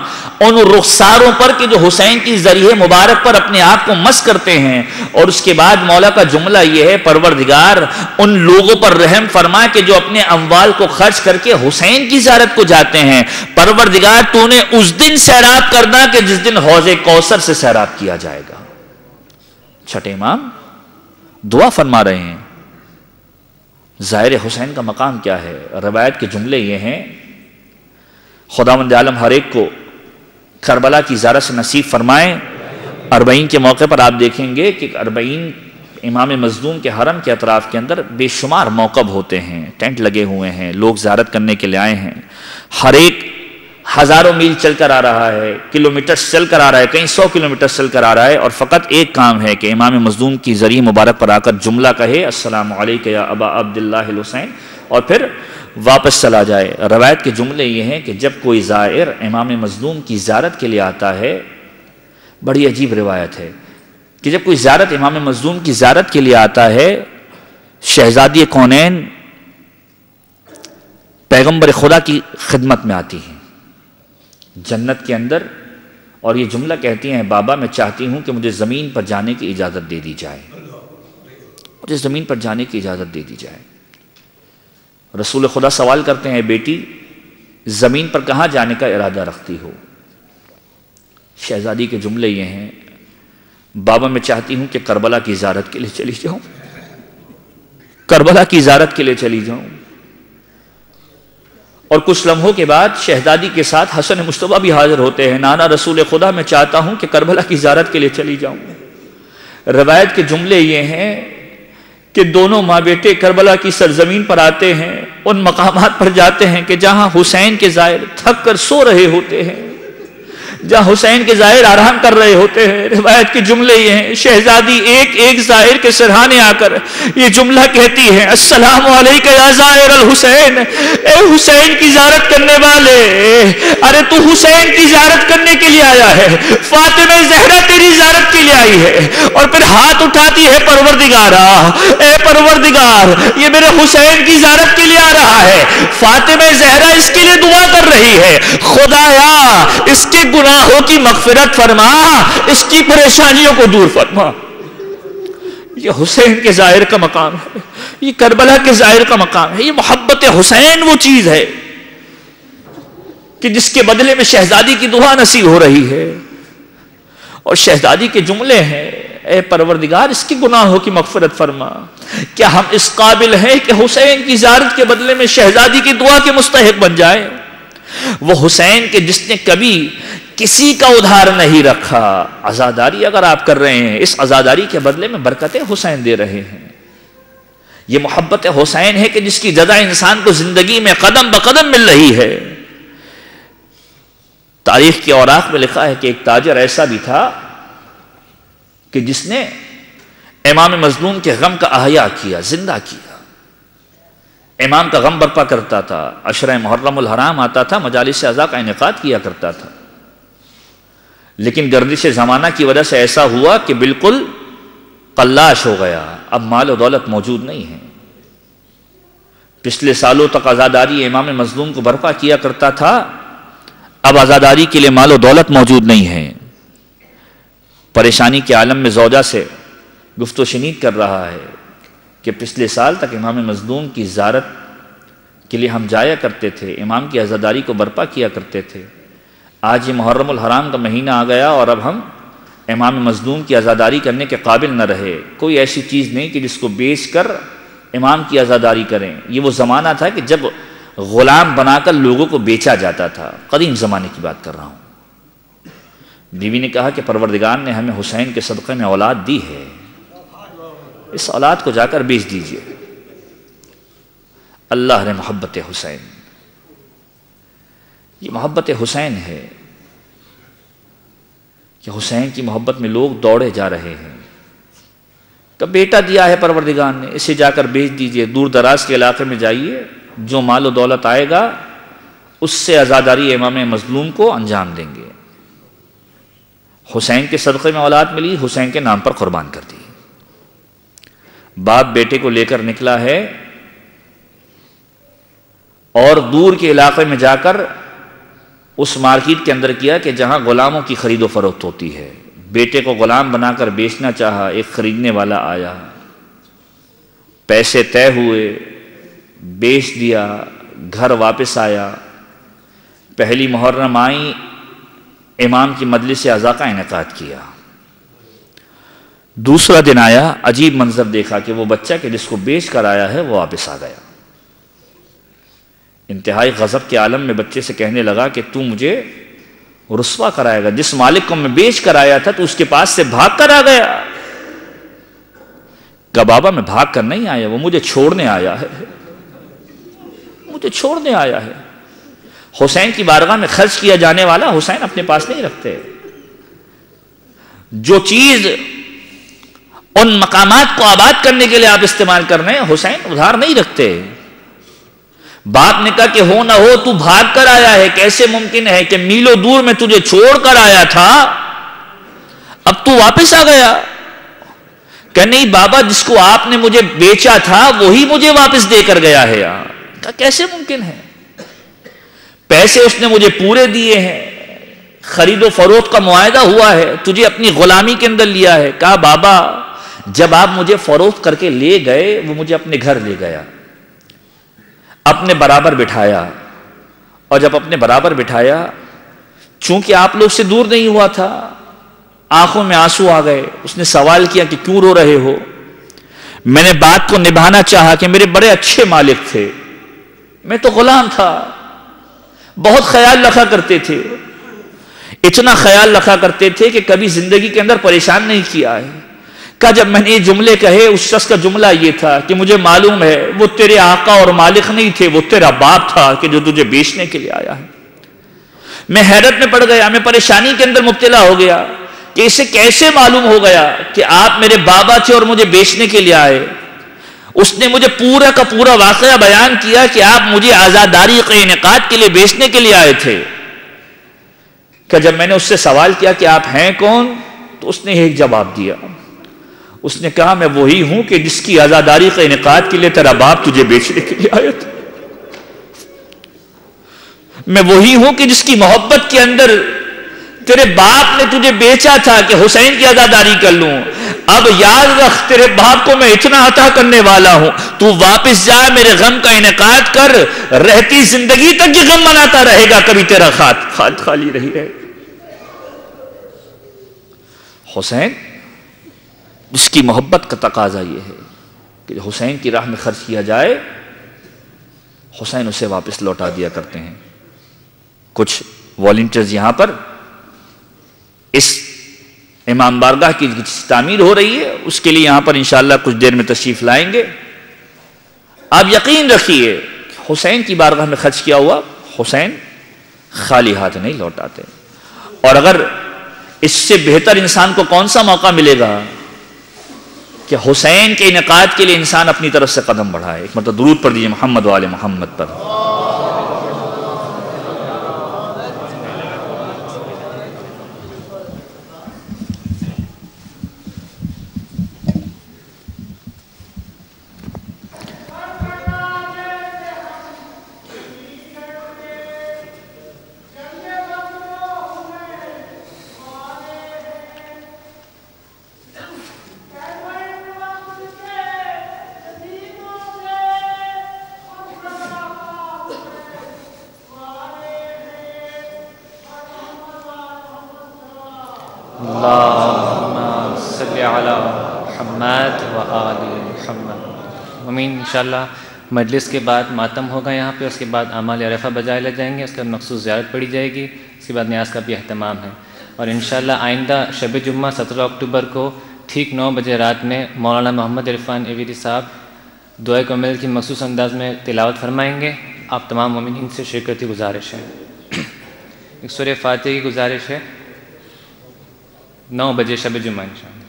ان رخساروں پر کہ جو حسین کی ذریعہ مبارک پر اپنے آپ کو مس کرتے ہیں۔ اور اس کے بعد مولا کا جملہ یہ ہے، پروردگار ان لوگوں پر رحم فرما کہ جو اپنے اموال کو خرچ کر کے حسین کی زیارت کو جاتے ہیں۔ پروردگار تو نے اس دن سیراب کرنا کہ جس دن حوض کوثر سے سیراب کیا جائے گا۔ چھٹے امام دعا فرما رہے ہیں۔ ظاہر حسین کا مقام کیا ہے؟ روایت کے جملے یہ ہیں، خداوند عالم ہر ایک کو کربلا کی زیارت سے نصیب فرمائیں۔ اربعین کے موقع پر آپ دیکھیں گے کہ اربعین امام مظلوم کے حرم کے اطراف کے اندر بے شمار موقب ہوتے ہیں، ٹینٹ لگے ہوئے ہیں، لوگ زیارت کرنے کے لیے آئے ہیں۔ ہر ایک ہزاروں میل چل کر آ رہا ہے، کلومیٹر چل کر آ رہا ہے، کہیں 100 کلومیٹر چل کر آ رہا ہے، اور فقط ایک کام ہے کہ امام مظلوم کی ذریعہ مبارک پر آ کر جملہ کہے السلام علیک یا ابا عبداللہ الحسین، اور پھر واپس چلا جائے۔ روایت کے جملے یہ ہیں کہ جب کوئی زائر امام مظلوم کی زیارت کے لیے آتا ہے، بڑی عجیب روایت ہے کہ جب کوئی زیارت امام مظلوم کی زیارت کے لیے آتا ہے، شہزادی کونین پیغمبر خدا کی خدمت میں آتی ہیں جنت کے اندر، اور یہ جملہ کہتی ہیں بابا میں چاہتی ہوں کہ مجھے زمین پر جانے کی اجازت دے دی جائے، مجھے زمین پر جانے کی اجازت دے دی جائے۔ رسول خدا سوال کرتے ہیں بیٹی زمین پر کہاں جانے کا ارادہ رکھتی ہو؟ شہزادی کے جملے یہ ہیں بابا میں چاہتی ہوں کہ کربلا کی زیارت کے لیے چلی جاؤں، کربلا کی زیارت کے لیے چلی جاؤں۔ اور کچھ لمحوں کے بعد شہزادی کے ساتھ حسن مصطفیٰ بھی حاضر ہوتے ہیں، نانا رسول خدا میں چاہتا ہوں کہ کربلا کی زیارت کے لیے چلی جاؤں۔ روایت کے جملے یہ ہیں کہ دونوں ماں بیٹے کربلا کی سرزمین پر آتے ہیں، ان مقامات پر جاتے ہیں کہ جہاں حسین کے زائر تھک کر سو رہے ہوتے ہیں، جہاں حسین کے زائر آرام کر رہے ہوتے ہیں۔ روایت کے جملے یہ ہیں شہزادی ایک ایک زائر کے سرہانے آ کر یہ جملہ کہتی ہے السلام علیکہ یا زائر الحسین، اے حسین کی زیارت کرنے والے، ارے تو حسین کی زیارت کرنے کے لیے آیا ہے، فاطمہ زہرا تیری زیارت کے لیے آئی ہے، اور پھر ہاتھ اٹھاتی ہے پروردگارا، اے پروردگار یہ میرے حسین کی زیارت کے لیے آ رہا ہے، فاطمہ زہرا اس کے لیے دعا کر رہی ہے، خدایا اس کے گناہوں کی مغفرت فرما، اس کی پریشانیوں کو دور فرما۔ یہ حسین کے زائر کا مقام ہے، یہ کربلا کے زائر کا مقام ہے، یہ محبت حسین وہ چیز ہے کہ جس کے بدلے میں شہزادی کی دعا نصیب ہو رہی ہے۔ اور شہزادی کے جملے ہیں اے پروردگار اس کے گناہوں کی مغفرت فرما۔ کیا ہم اس قابل ہیں کہ حسین کی زیارت کے بدلے میں شہزادی کی دعا کے مستحق بن جائیں؟ وہ حسین کے جس نے کبھی کسی کا ادھار نہیں رکھا، عزاداری اگر آپ کر رہے ہیں اس عزاداری کے بدلے میں برکتیں حسین دے رہے ہیں۔ یہ محبت حسین ہے کہ جس کی جزا انسان کو زندگی میں قدم بقدم مل رہی ہے۔ تاریخ کے اوراق میں لکھا ہے کہ ایک تاجر ایسا بھی تھا کہ جس نے امام مظلوم کے غم کا احیاء کیا، زندہ کیا، امام کا غم برپا کرتا تھا، عشرہ محرم الحرام آتا تھا، مجالس اعزاء کا انعقاد کیا کرتا تھا، لیکن گردش زمانہ کی وجہ سے ایسا ہوا کہ بالکل قلاش ہو گیا، اب مال و دولت موجود نہیں ہے۔ پچھلے سالوں تک عزاداری امام مظلوم کو برپا کیا کرتا تھا، اب عزاداری کے لیے مال و دولت موجود نہیں ہے۔ پریشانی کے عالم میں زوجہ سے گفت و شنید کر رہا ہے کہ پچھلے سال تک امام مظلوم کی زیارت کے لیے ہم جایا کرتے تھے، امام کی عزاداری کو برپا کیا کرتے تھے، آج یہ محرم الحرام کا مہینہ آ گیا اور اب ہم امام مظلوم کی عزاداری کرنے کے قابل نہ رہے، کوئی ایسی چیز نہیں کہ جس کو بیچ کر امام کی عزاداری کریں۔ یہ وہ زمانہ تھا کہ جب غلام بنا کر لوگوں کو بیچا جاتا تھا، قدیم زمانے کی بات کر رہا ہوں۔ بیوی نے کہا کہ پروردگار نے ہمیں حسین کے صدقے میں اولاد دی ہے، اس اولاد کو جا کر بیچ دیجئے۔ اللہ نے محبت حسین، یہ محبت حسین ہے کہ حسین کی محبت میں لوگ دوڑے جا رہے ہیں۔ کہ بیٹا دیا ہے پروردگار نے، اسے جا کر بیچ دیجئے، دور دراز کے علاقے میں جائیے، جو مال و دولت آئے گا اس سے عزاداری امام مظلوم کو انجام دیں گے۔ حسین کے صدقے میں اولاد ملی، حسین کے نام پر قربان کر دی۔ باپ بیٹے کو لے کر نکلا ہے اور دور کے علاقے میں جا کر اس مارکیٹ کے اندر کیا کہ جہاں غلاموں کی خرید و فروخت ہوتی ہے، بیٹے کو غلام بنا کر بیچنا چاہا، ایک خریدنے والا آیا، پیسے طے ہوئے، بیچ دیا، گھر واپس آیا، پہلی محرم آئی، امام کی مجلس اعزاء کا انعقاد کیا۔ دوسرا دن آیا، عجیب منظر دیکھا کہ وہ بچہ کہ جس کو بیچ کر آیا ہے وہ واپس آ گیا۔ انتہائی غضب کے عالم میں بچے سے کہنے لگا کہ تو مجھے رسوا کرائے گا. جس مالک کو میں بیچ کر آیا تھا تو اس کے پاس سے بھاگ کر آ گیا. کہ بابا میں بھاگ کر نہیں آیا, وہ مجھے چھوڑنے آیا ہے, مجھے چھوڑنے آیا ہے. حسین کی بارگاہ میں خرچ کیا جانے والا حسین اپنے پاس نہیں رکھتے. جو چیز ان مقامات کو آباد کرنے کے لیے آپ استعمال کر رہے ہیں, حسین ادھار نہیں رکھتے. باپ نے کہا کہ ہو نہ ہو تو بھاگ کر آیا ہے, کیسے ممکن ہے کہ میلوں دور میں تجھے چھوڑ کر آیا تھا, اب تو واپس آ گیا. کہ نہیں بابا, جس کو آپ نے مجھے بیچا تھا وہی مجھے واپس دے کر گیا ہے. کہا کیسے ممکن ہے؟ پیسے اس نے مجھے پورے دیے ہیں, خرید و فروخت کا معاہدہ ہوا ہے, تجھے اپنی غلامی کے اندر لیا ہے. کہا بابا جب آپ مجھے فروخت کر کے لے گئے, وہ مجھے اپنے گھر لے گیا, اپنے برابر بٹھایا, اور جب اپنے برابر بٹھایا, چونکہ آپ لوگ سے دور نہیں ہوا تھا, آنکھوں میں آنسو آ گئے. اس نے سوال کیا کہ کیوں رو رہے ہو؟ میں نے بات کو نبھانا چاہا کہ میرے بڑے اچھے مالک تھے, میں تو غلام تھا, بہت خیال رکھا کرتے تھے, اتنا خیال رکھا کرتے تھے کہ کبھی زندگی کے اندر پریشان نہیں کیا ہے. کہا جب میں نے یہ جملے کہے, اس شخص کا جملہ یہ تھا کہ مجھے معلوم ہے وہ تیرے آقا اور مالک نہیں تھے, وہ تیرا باپ تھا کہ جو تجھے بیچنے کے لیے آیا ہے. میں حیرت میں پڑ گیا, میں پریشانی کے اندر مبتلا ہو گیا کہ اسے کیسے معلوم ہو گیا کہ آپ میرے بابا تھے اور مجھے بیچنے کے لیے آئے. اس نے مجھے پورا کا پورا واقعہ بیان کیا کہ آپ مجھے آزاداری کے انعقاد کے لیے بیچنے کے لیے آئے تھے. کہ جب میں نے اس سے سوال کیا کہ آپ ہیں کون, تو اس نے ایک جواب دیا. اس نے کہا میں وہی ہوں کہ جس کی آزاداری کے انعقاد کے لیے تیرا باپ تجھے بیچنے کے لیے آیا تھا. میں وہی ہوں کہ جس کی محبت کے اندر تیرے باپ نے تجھے بیچا تھا کہ حسین کی آزاداری کر لوں. اب یاد رکھ, تیرے باپ کو میں اتنا عطا کرنے والا ہوں, تو واپس جا, میرے غم کا انعقاد کر, رہتی زندگی تک یہ غم مناتا رہے گا, کبھی تیرا خات خالی رہی رہے. حسین جس کی محبت کا تقاضا یہ ہے کہ حسین کی راہ میں خرچ کیا جائے, حسین اسے واپس لوٹا دیا کرتے ہیں. کچھ والنٹیئرز یہاں پر اس امام بارگاہ کی تعمیر ہو رہی ہے, اس کے لیے یہاں پر انشاءاللہ کچھ دیر میں تشریف لائیں گے. آپ یقین رکھیے حسین کی بارگاہ میں خرچ کیا ہوا حسین خالی ہاتھ نہیں لوٹاتے. اور اگر اس سے بہتر انسان کو کون سا موقع ملے گا کہ حسین کے انعقاد کے لیے انسان اپنی طرف سے قدم بڑھائے. ایک مرتبہ درود پڑھ دیجیے محمد و آل محمد پر. انشاءاللہ مجلس کے بعد ماتم ہوگا یہاں پہ, اس کے بعد اعمال عرفہ بجائے لے جائیں گے, اس کے بعد مخصوص زیارت پڑھی جائے گی, اس کے بعد نیاز کا بھی اہتمام ہے. اور انشاءاللہ آئندہ شب جمعہ 17 اکتوبر کو ٹھیک 9 بجے رات میں مولانا محمد عرفان ایویری صاحب دعائے کامل کی مخصوص انداز میں تلاوت فرمائیں گے. آپ تمام مومنین سے شرکت کی گزارش ہے. ایک سورہ فاتحہ کی گزارش ہے 9 بجے شب جمعہ انشاءاللہ.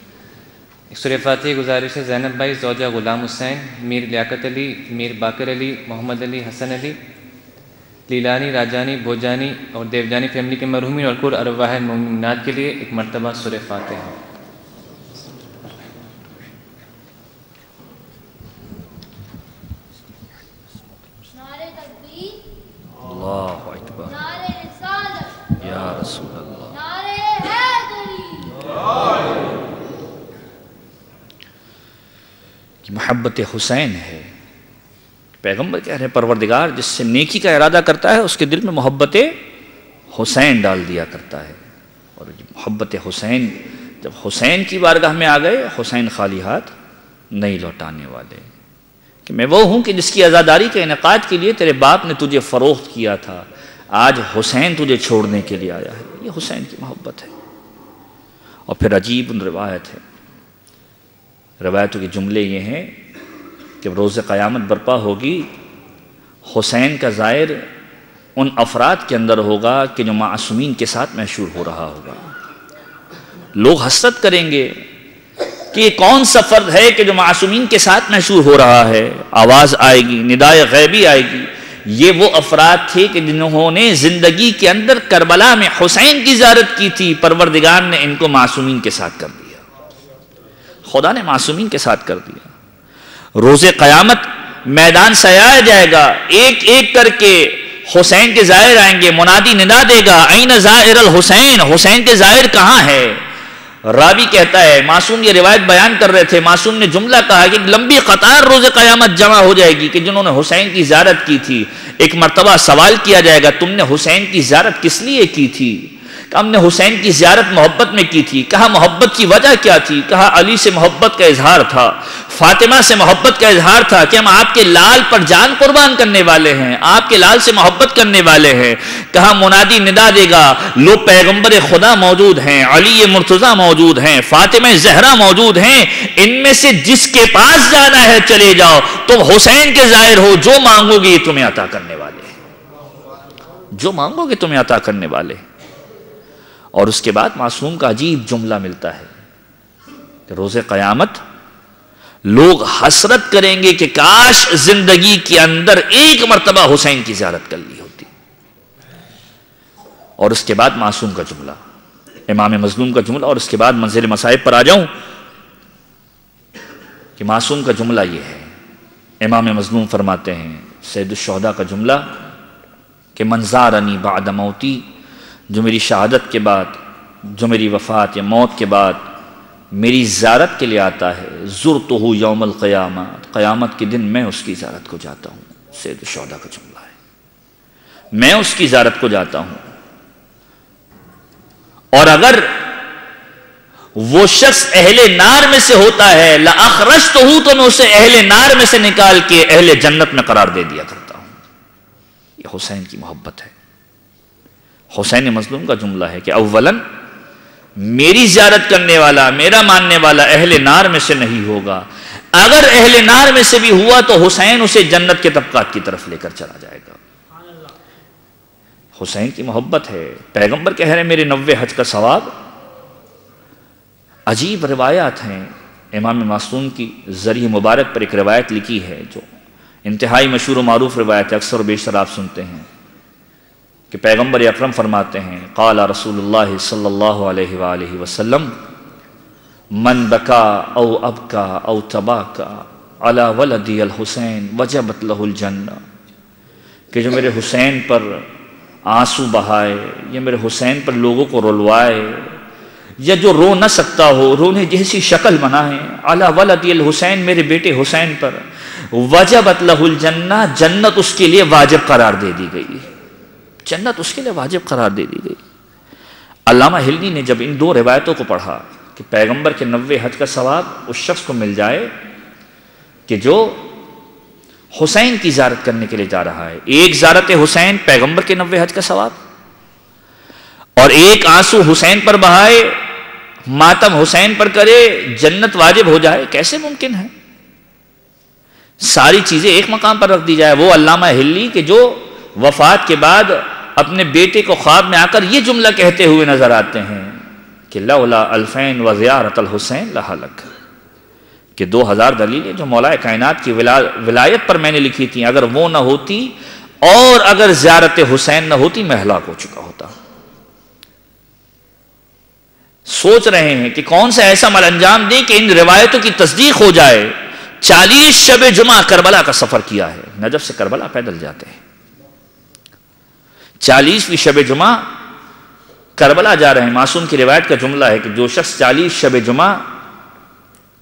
سورہ فاتحہ کی گزارش ہے زینب بھائی, زوجہ غلام حسین, میر لیاقت علی, میر باقر علی, محمد علی, حسن علی, لیلانی, راجانی, بھوجانی اور دیوجانی فیملی کے مرحومین اور کل ارواح مومنات کے لیے ایک مرتبہ سورہ فاتحہ. اللہ اکبر, یا رسول اللہ. کہ محبت حسین ہے. پیغمبر کہہ رہے ہیں پروردگار جس سے نیکی کا ارادہ کرتا ہے اس کے دل میں محبت حسین ڈال دیا کرتا ہے. اور محبت حسین جب حسین کی بارگاہ میں آ گئے, حسین خالی ہاتھ نہیں لوٹانے والے. کہ میں وہ ہوں کہ جس کی عزاداری کے انعقاد کے لیے تیرے باپ نے تجھے فروخت کیا تھا, آج حسین تجھے چھوڑنے کے لیے آیا ہے. یہ حسین کی محبت ہے. اور پھر عجیب روایت ہے. روایتوں کے جملے یہ ہیں کہ روز قیامت برپا ہوگی، حسین کا ظاہر ان افراد کے اندر ہوگا کہ جو معصومین کے ساتھ مشہور ہو رہا ہوگا. لوگ حسرت کریں گے کہ یہ کون سا فرد ہے کہ جو معصومین کے ساتھ مشہور ہو رہا ہے. آواز آئے گی، ندائے غیبی آئے گی، یہ وہ افراد تھے کہ جنہوں نے زندگی کے اندر کربلا میں حسین کی زیارت کی تھی. پروردگار نے ان کو معصومین کے ساتھ کر دیا. خدا نے معصومین کے ساتھ کر دیا. روز قیامت میدان سجایا جائے گا، ایک ایک کر کے حسین کے زائر آئیں گے. منادی ندا دے گا، این زائر الحسین، حسین کے زائر کہاں ہے؟ راوی کہتا ہے، معصوم یہ روایت بیان کر رہے تھے، معصوم نے جملہ کہا کہ ایک لمبی قطار روز قیامت جمع ہو جائے گی کہ جنہوں نے حسین کی زیارت کی تھی. ایک مرتبہ سوال کیا جائے گا، تم نے حسین کی زیارت کس لیے کی تھی؟ کہ ہم نے حسین کی زیارت محبت میں کی تھی. کہا محبت کی وجہ کیا تھی؟ کہا علی سے محبت کا اظہار تھا، فاطمہ سے محبت کا اظہار تھا کہ ہم آپ کے لال پر جان قربان کرنے والے ہیں، آپ کے لال سے محبت کرنے والے ہیں. کہا منادی ندا دے گا، لو پیغمبر خدا موجود ہیں، علی مرتضیٰ موجود ہیں، فاطمہ زہرا موجود ہیں، ان میں سے جس کے پاس جانا ہے چلے جاؤ، تم حسین کے ظاہر ہو، جو مانگو گے تمہیں عطا کرنے والے ہیں، جو مانگو گے تمہیں عطا کرنے والے. اور اس کے بعد معصوم کا عجیب جملہ ملتا ہے کہ روز قیامت لوگ حسرت کریں گے کہ کاش زندگی کے اندر ایک مرتبہ حسین کی زیارت کر لی ہوتی. اور اس کے بعد معصوم کا جملہ، امام مظلوم کا جملہ. اور اس کے بعد منزل مصائب پر آ جاؤں کہ معصوم کا جملہ یہ ہے. امام مظلوم فرماتے ہیں، سید الشہداء کا جملہ کہ من زارنی بعد موتی، جو میری شہادت کے بعد، جو میری وفات یا موت کے بعد میری زیارت کے لیے آتا ہے، زرتہ یوم القیامہ، قیامت کے دن میں اس کی زیارت کو جاتا ہوں. سید الشہداء کا جملہ ہے، میں اس کی زیارت کو جاتا ہوں. اور اگر وہ شخص اہل نار میں سے ہوتا ہے، لأخرجتہ، تو میں اسے اہل نار میں سے نکال کے اہل جنت میں قرار دے دیا کرتا ہوں. یہ حسین کی محبت ہے. حسین مظلوم کا جملہ ہے کہ اولاً میری زیارت کرنے والا، میرا ماننے والا اہل نار میں سے نہیں ہوگا. اگر اہل نار میں سے بھی ہوا تو حسین اسے جنت کے طبقات کی طرف لے کر چلا جائے گا. حسین کی محبت ہے. پیغمبر کہہ رہے ہیں میرے 90 حج کا ثواب. عجیب روایات ہیں. امام معصوم کی ذریعہ مبارک پر ایک روایت لکھی ہے جو انتہائی مشہور و معروف روایت ہے، اکثر و بیشتر آپ سنتے ہیں کہ پیغمبر اکرم فرماتے ہیں، قال رسول اللہ صلی اللہ علیہ وآلہ وسلم، من بکا او ابکا او تباکا علی ولدی الحسین وجبت لہ الجنہ، کہ جو میرے حسین پر آنسو بہائے یا میرے حسین پر لوگوں کو رلوائے، یا جو رو نہ سکتا ہو، رونے جیسی شکل بنائے، علی ولدی الحسین، میرے بیٹے حسین پر، وجبت لہ الجنہ، جنت اس کے لیے واجب قرار دے دی گئی. جنت اس کے لیے واجب قرار دے دی گئی. علامہ ہلنی نے جب ان دو روایتوں کو پڑھا کہ پیغمبر کے 90 حج کا ثواب اس شخص کو مل جائے کہ جو حسین کی زیارت کرنے کے لیے جا رہا ہے، ایک زیارت حسین پیغمبر کے 90 حج کا ثواب، اور ایک آنسو حسین پر بہائے، ماتم حسین پر کرے، جنت واجب ہو جائے، کیسے ممکن ہے؟ ساری چیزیں ایک مقام پر رکھ دی جائے. وہ علامہ ہلنی کہ جو وفات کے بعد اپنے بیٹے کو خواب میں آ کر یہ جملہ کہتے ہوئے نظر آتے ہیں کہ لولا الفین و زیارت الحسین لہلک، کہ 2000 دلیلیں جو مولا کائنات کی ولایت پر میں نے لکھی تھیں، اگر وہ نہ ہوتی اور اگر زیارت حسین نہ ہوتی میں ہلاک ہو چکا ہوتا. سوچ رہے ہیں کہ کون سا ایسا عمل انجام دیں کہ ان روایتوں کی تصدیق ہو جائے. 40 شب جمعہ کربلا کا سفر کیا ہے، نجف سے کربلا پیدل جاتے ہیں. 40ویں شب جمعہ کربلا جا رہے ہیں. معصوم کی روایت کا جملہ ہے کہ جو شخص 40 شب جمعہ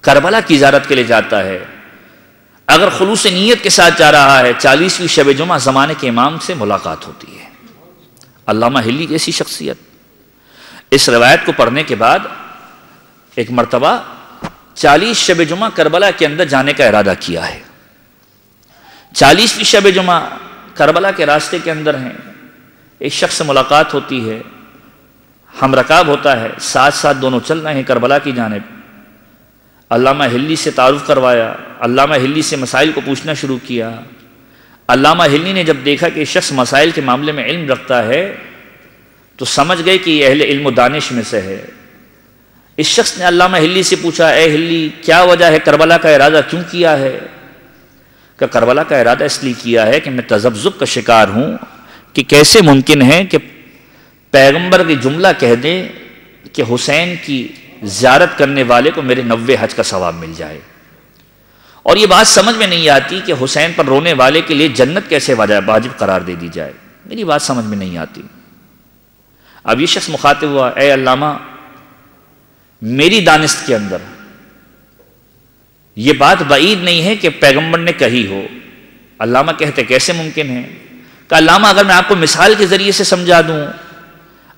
کربلا کی زیارت کے لیے جاتا ہے، اگر خلوص نیت کے ساتھ جا رہا ہے، 40ویں شب جمعہ زمانے کے امام سے ملاقات ہوتی ہے. علامہ ہلی کی ایسی شخصیت. اس روایت کو پڑھنے کے بعد ایک مرتبہ 40 شب جمعہ کربلا کے اندر جانے کا ارادہ کیا ہے. 40ویں شب جمعہ کربلا کے راستے کے اندر ہیں. ایک شخص سے ملاقات ہوتی ہے، ہم رکاب ہوتا ہے، ساتھ ساتھ دونوں چل رہے ہیں کربلا کی جانب. علامہ ہلی سے تعارف کروایا، علامہ ہلی سے مسائل کو پوچھنا شروع کیا. علامہ ہلی نے جب دیکھا کہ شخص مسائل کے معاملے میں علم رکھتا ہے تو سمجھ گئے کہ یہ اہل علم و دانش میں سے ہے. اس شخص نے علامہ ہلی سے پوچھا، اے ہلی کیا وجہ ہے، کربلا کا ارادہ کیوں کیا ہے؟ کہ کربلا کا ارادہ اس لیے کیا ہے کہ میں تذبذب کا شکار ہوں کہ کیسے ممکن ہے کہ پیغمبر کی جملہ کہہ دیں کہ حسین کی زیارت کرنے والے کو میرے 90 حج کا ثواب مل جائے، اور یہ بات سمجھ میں نہیں آتی کہ حسین پر رونے والے کے لیے جنت کیسے واجب قرار دے دی جائے. میری بات سمجھ میں نہیں آتی. اب یہ شخص مخاطب ہوا، اے علامہ میری دانست کے اندر یہ بات بعید نہیں ہے کہ پیغمبر نے کہی ہو. علامہ کہتے کیسے ممکن ہے؟ کہ علامہ اگر میں آپ کو مثال کے ذریعے سے سمجھا دوں.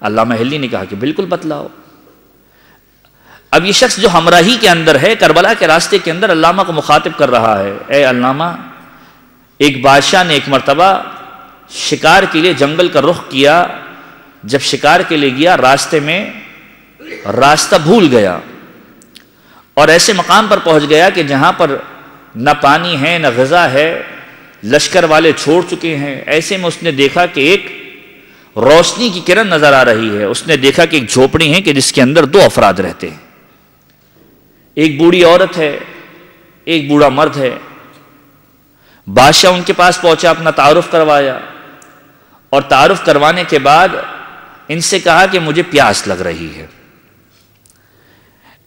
علامہ ہلی نے کہا کہ بالکل بتلاؤ. اب یہ شخص جو ہمراہی کے اندر ہے، کربلا کے راستے کے اندر علامہ کو مخاطب کر رہا ہے، اے علامہ ایک بادشاہ نے ایک مرتبہ شکار کے لیے جنگل کا رخ کیا. جب شکار کے لیے گیا راستے میں راستہ بھول گیا اور ایسے مقام پر پہنچ گیا کہ جہاں پر نہ پانی ہے نہ غذا ہے، لشکر والے چھوڑ چکے ہیں. ایسے میں اس نے دیکھا کہ ایک روشنی کی کرن نظر آ رہی ہے. اس نے دیکھا کہ ایک جھوپڑی ہے کہ جس کے اندر 2 افراد رہتے ہیں، ایک بوڑھی عورت ہے، ایک بوڑھا مرد ہے. بادشاہ ان کے پاس پہنچا، اپنا تعارف کروایا، اور تعارف کروانے کے بعد ان سے کہا کہ مجھے پیاس لگ رہی ہے.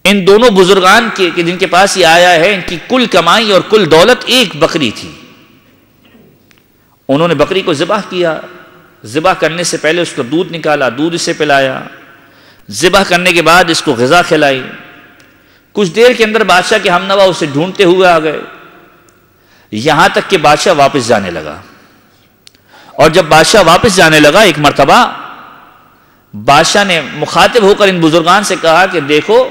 ان دونوں بزرگان کے جن کے پاس یہ آیا ہے، ان کی کل کمائی اور کل دولت ایک بکری تھی. انہوں نے بکری کو ذبح کیا. ذبح کرنے سے پہلے اس کو دودھ نکالا، دودھ اسے پلایا. ذبح کرنے کے بعد اس کو غذا کھلائی. کچھ دیر کے اندر بادشاہ کے ہمنوا اسے ڈھونڈتے ہوئے آ گئے، یہاں تک کہ بادشاہ واپس جانے لگا. اور جب بادشاہ واپس جانے لگا، ایک مرتبہ بادشاہ نے مخاطب ہو کر ان بزرگان سے کہا کہ دیکھو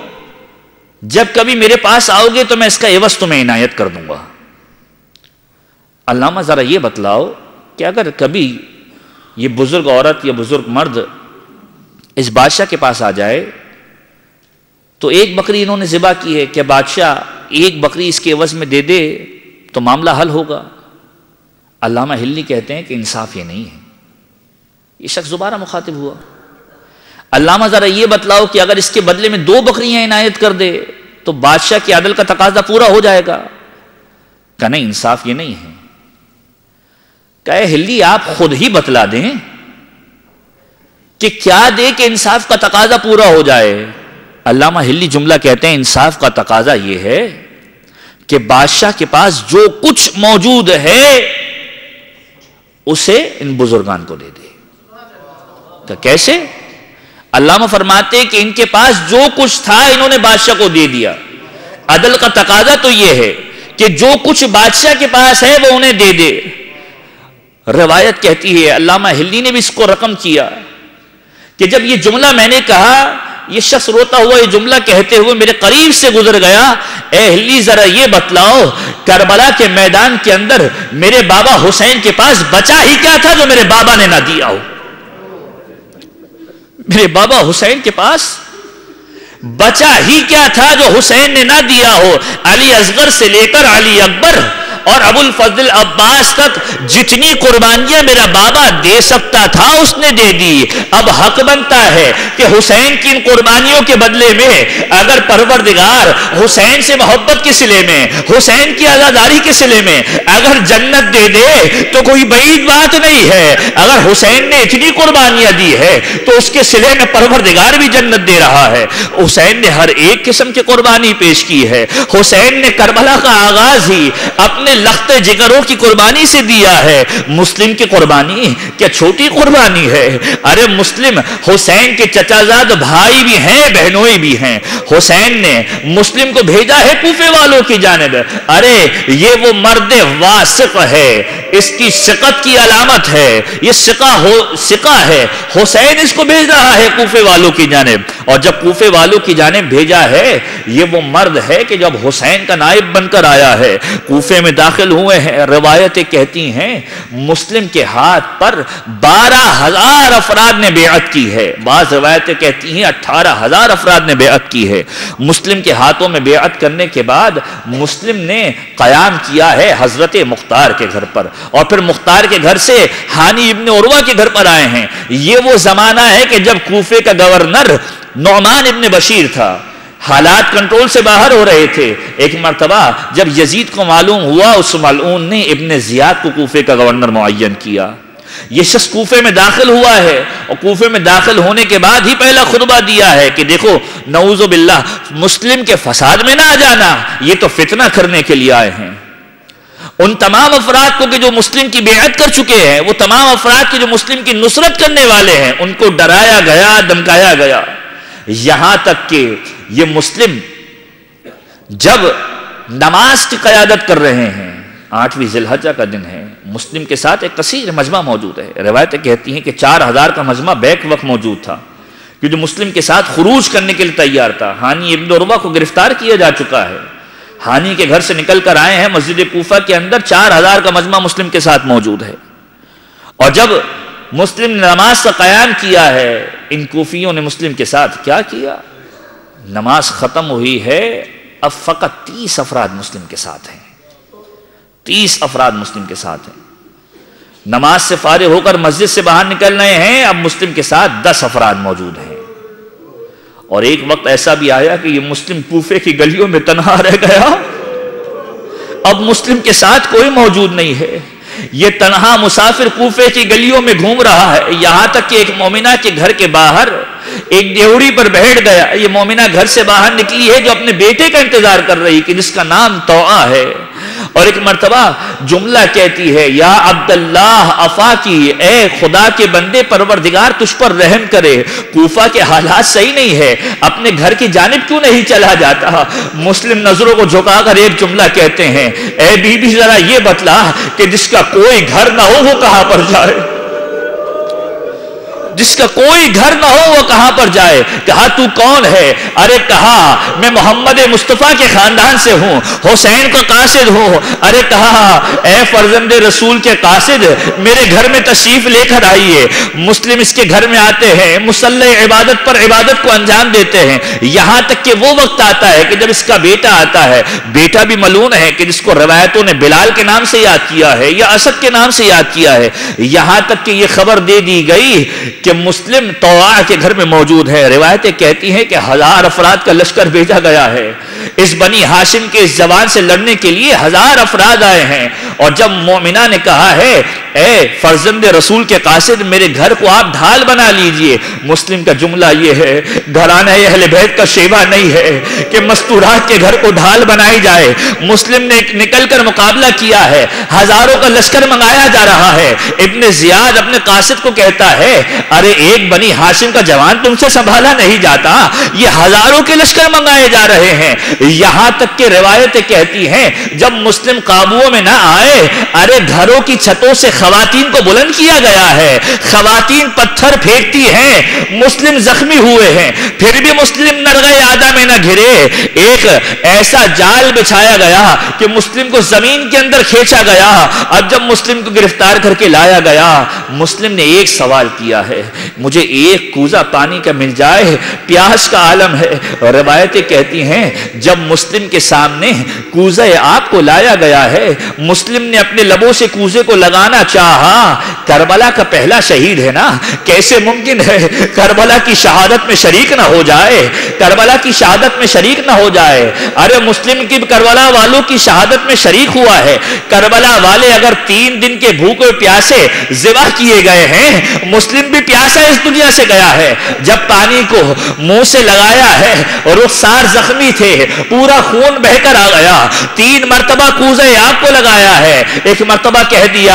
جب کبھی میرے پاس آؤ گے تو میں اس کا عوض تمہیں عنایت کر دوں گا. علامہ ذرا یہ بتلاؤ کہ اگر کبھی یہ بزرگ عورت یا بزرگ مرد اس بادشاہ کے پاس آ جائے تو ایک بکری انہوں نے ذبح کی ہے، کہ بادشاہ ایک بکری اس کے عوض میں دے دے تو معاملہ حل ہوگا؟ علامہ ہلی کہتے ہیں کہ انصاف یہ نہیں ہے. یہ شخص دوبارہ مخاطب ہوا، علامہ ذرا یہ بتلاؤ کہ اگر اس کے بدلے میں 2 بکریاں عنایت کر دے تو بادشاہ کے عدل کا تقاضا پورا ہو جائے گا؟ کہ نہیں، انصاف یہ نہیں ہے. کہ ہلی آپ خود ہی بتلا دیں کہ کیا دے کہ انصاف کا تقاضا پورا ہو جائے. علامہ ہلی جملہ کہتے ہیں انصاف کا تقاضا یہ ہے کہ بادشاہ کے پاس جو کچھ موجود ہے اسے ان بزرگان کو دے دے. کہ کیسے؟ علامہ فرماتے کہ ان کے پاس جو کچھ تھا انہوں نے بادشاہ کو دے دیا. عدل کا تقاضا تو یہ ہے کہ جو کچھ بادشاہ کے پاس ہے وہ انہیں دے دے. روایت کہتی ہے، علامہ ہلی نے بھی اس کو رقم کیا کہ جب یہ جملہ میں نے کہا، یہ شخص روتا ہوا یہ جملہ کہتے ہوئے میرے قریب سے گزر گیا، اے ہلی ذرا یہ بتلاؤ کربلا کے میدان کے اندر میرے بابا حسین کے پاس بچا ہی کیا تھا جو میرے بابا نے نہ دیا ہو؟ میرے بابا حسین کے پاس بچا ہی کیا تھا جو حسین نے نہ دیا ہو؟ علی اصغر سے لے کر علی اکبر اور ابو الفضل عباس تک جتنی قربانیاں میرا بابا دے سکتا تھا اس نے دے دی. اب حق بنتا ہے کہ حسین کی ان قربانیوں کے بدلے میں اگر پروردگار حسین سے محبت کے صلے میں، حسین کی عزاداری کے صلے میں اگر جنت دے دے تو کوئی بعید بات نہیں ہے. اگر حسین نے اتنی قربانیاں دی ہے تو اس کے صلے میں پروردگار بھی جنت دے رہا ہے. حسین نے ہر ایک قسم کی قربانی پیش کی ہے. حسین نے کربلا کا آغاز ہی اپنے لخت جگروں کی قربانی سے دیا ہے. مسلم کی قربانی کیا چھوٹی قربانی ہے؟ ارے مسلم حسین کے چچا زاد بھائی بھی ہیں، بہنوئی بھی ہیں. حسین نے مسلم کو بھیجا ہے کوفے والوں کی جانب. ارے یہ وہ مرد واثق ہے، اس کی ثقت کی علامت ہے، یہ ثقہ ہے. حسین اس کو بھیج رہا ہے کوفے والوں کی جانب، اور جب کوفے والوں کی جانب بھیجا ہے یہ وہ مرد ہے کہ جب حسین کا نائب بن کر آیا ہے، کوفے میں داخل ہوئے ہیں، روایتیں کہتی ہیں مسلم کے ہاتھ پر 12,000 افراد نے بیعت کی ہے، بعض روایتیں کہتی ہیں 18,000 افراد نے بیعت کی ہے۔ مسلم کے ہاتھوں میں بیعت کرنے کے بعد مسلم نے قیام کیا ہے حضرت مختار کے گھر پر، اور پھر مختار کے گھر سے ہانی ابن عروہ کے گھر پر آئے ہیں۔ یہ وہ زمانہ ہے کہ جب کوفے کا گورنر نعمان ابن بشیر تھا، حالات کنٹرول سے باہر ہو رہے تھے۔ ایک مرتبہ جب یزید کو معلوم ہوا، اس ملعون نے ابن زیاد کو کوفے کا گورنر معین کیا۔ یہ شخص کوفے میں داخل ہوا ہے، اور کوفے میں داخل ہونے کے بعد ہی پہلا خطبہ دیا ہے کہ دیکھو نعوذ باللہ مسلم کے فساد میں نہ آ جانا، یہ تو فتنہ کرنے کے لیے آئے ہیں۔ ان تمام افراد کو کہ جو مسلم کی بیعت کر چکے ہیں، وہ تمام افراد کی جو مسلم کی نصرت کرنے والے ہیں، ان کو ڈرایا گیا، دھمکایا گیا، یہاں تک کہ یہ مسلم جب نماز کی قیادت کر رہے ہیں، 8ویں ذی الحجہ کا دن ہے، مسلم کے ساتھ ایک کثیر مجمع موجود ہے۔ روایتیں کہتی ہیں کہ 4,000 کا مجمع بیک وقت موجود تھا، کہ جو مسلم کے ساتھ خروج کرنے کے لیے تیار تھا۔ ہانی ابن عروہ کو گرفتار کیا جا چکا ہے، ہانی کے گھر سے نکل کر آئے ہیں، مسجد کوفہ کے اندر 4,000 کا مجمع مسلم کے ساتھ موجود ہے۔ اور جب مسلم نے نماز کا قیام کیا ہے، ان کوفیوں نے مسلم کے ساتھ کیا کیا؟ نماز ختم ہوئی ہے، اب فقط 30 افراد مسلم کے ساتھ ہیں، 30 افراد مسلم کے ساتھ ہیں۔ نماز سے فارغ ہو کر مسجد سے باہر نکل رہے ہیں، اب مسلم کے ساتھ 10 افراد موجود ہیں۔ اور ایک وقت ایسا بھی آیا کہ یہ مسلم کوفے کی گلیوں میں تنہا رہ گیا، اب مسلم کے ساتھ کوئی موجود نہیں ہے، یہ تنہا مسافر کوفے کی گلیوں میں گھوم رہا ہے، یہاں تک کہ ایک مومنہ کے گھر کے باہر ایک ڈیوڑی پر بیٹھ گیا۔ یہ مومنہ گھر سے باہر نکلی ہے جو اپنے بیٹے کا انتظار کر رہی کہ جس کا نام طوعہ ہے، اور ایک مرتبہ جملہ کہتی ہے، یا عبداللہ افاکی، اے خدا کے بندے پروردگار تجھ پر رحم کرے، کوفہ کے حالات صحیح نہیں ہے، اپنے گھر کی جانب کیوں نہیں چلا جاتا؟ مسلم نظروں کو جھکا کر ایک جملہ کہتے ہیں، اے بی بی ذرا یہ بتلا کہ جس کا کوئی گھر نہ ہو وہ کہاں پر جائے؟ جس کا کوئی گھر نہ ہو وہ کہاں پر جائے؟ کہا تو کون ہے؟ ارے کہا میں محمد مصطفیٰ کے خاندان سے ہوں، حسین کا قاصد ہوں۔ ارے کہا اے فرزند رسول کے قاصد، میرے گھر میں تشریف لے کر آئیے۔ مسلم اس کے گھر میں آتے ہیں، مصلی عبادت پر عبادت کو انجام دیتے ہیں، یہاں تک کہ وہ وقت آتا ہے کہ جب اس کا بیٹا آتا ہے، بیٹا بھی ملعون ہے کہ جس کو روایتوں نے بلال کے نام سے یاد کیا ہے یا اسد کے نام سے یاد کیا ہے، یہاں تک کہ یہ خبر دے دی گئی کہ مسلم طوعہ کے گھر میں موجود ہے۔ روایتیں کہتی ہیں کہ 1000 افراد کا لشکر بھیجا گیا ہے، اس بنی ہاشم کے اس زبان سے لڑنے کے لیے 1000 افراد آئے ہیں۔ اور جب مومنہ نے کہا ہے اے فرزند رسول کے قاصد میرے گھر کو آپ ڈھال بنا لیجئے، مسلم کا جملہ یہ ہے، گھرانہ اہل بیت کا شیبہ نہیں ہے کہ مستورات کے گھر کو ڈھال بنائی جائے۔ مسلم نے نکل کر مقابلہ کیا ہے، ہزاروں کا لشکر منگایا جا رہا ہے۔ ابن زیاد اپنے قاصد کو کہتا ہے ارے ایک بنی ہاشم کا جوان تم سے سنبھالا نہیں جاتا، یہ ہزاروں کے لشکر منگائے جا رہے ہیں۔ یہاں تک کہ روایتیں کہتی ہیں جب مسلم قابو میں نہ آئے، ارے گھروں کی چھتوں سے خواتین کو بلند کیا گیا ہے، خواتین پتھر پھینکتی ہیں، مسلم زخمی ہوئے ہیں، پھر بھی مسلم نرغے آدھا میں نہ گھرے۔ ایک ایسا جال بچھایا گیا کہ مسلم کو زمین کے اندر کھینچا گیا۔ اب جب مسلم کو گرفتار کر کے لایا گیا، مسلم نے ایک سوال کیا ہے، مجھے ایک کوزہ پانی کا مل جائے، پیاس کا عالم ہے۔ روایتیں کہتی ہیں جب مسلم کے سامنے کوزہ آب کو لایا گیا ہے، مسلم نے اپنے لبوں سے کوزے کو لگانا چاہا۔ کربلا کا پہلا شہید ہے نا، کیسے ممکن ہے کربلا کی شہادت میں شریک نہ ہو جائے؟ کربلا کی شہادت میں شریک نہ ہو جائے؟ ارے مسلم کی کربلا والوں کی شہادت میں شریک ہوا ہے۔ کربلا والے اگر 3 دن کے بھوکے پیاسے ذبح کیے گئے ہیں، مسلم بھی پیاسا اس دنیا سے گیا ہے۔ جب پانی کو منہ سے لگایا ہے اور رخسار زخمی تھے، پورا خون بہ کر آ گیا، 3 مرتبہ کوزہ آب کو لگایا ہے، ایک مرتبہ کہہ دیا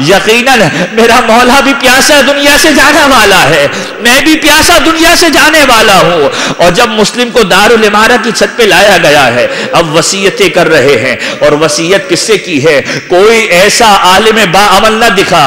یقیناً میرا مولا بھی پیاسا دنیا سے جانے والا ہے، میں بھی پیاسا دنیا سے جانے والا ہوں۔ اور جب مسلم کو دارالامارہ کی چھت پہ لایا گیا ہے، اب وصیتیں کر رہے ہیں، اور وصیت کس سے کی ہے؟ کوئی ایسا عالم با عمل نہ دکھا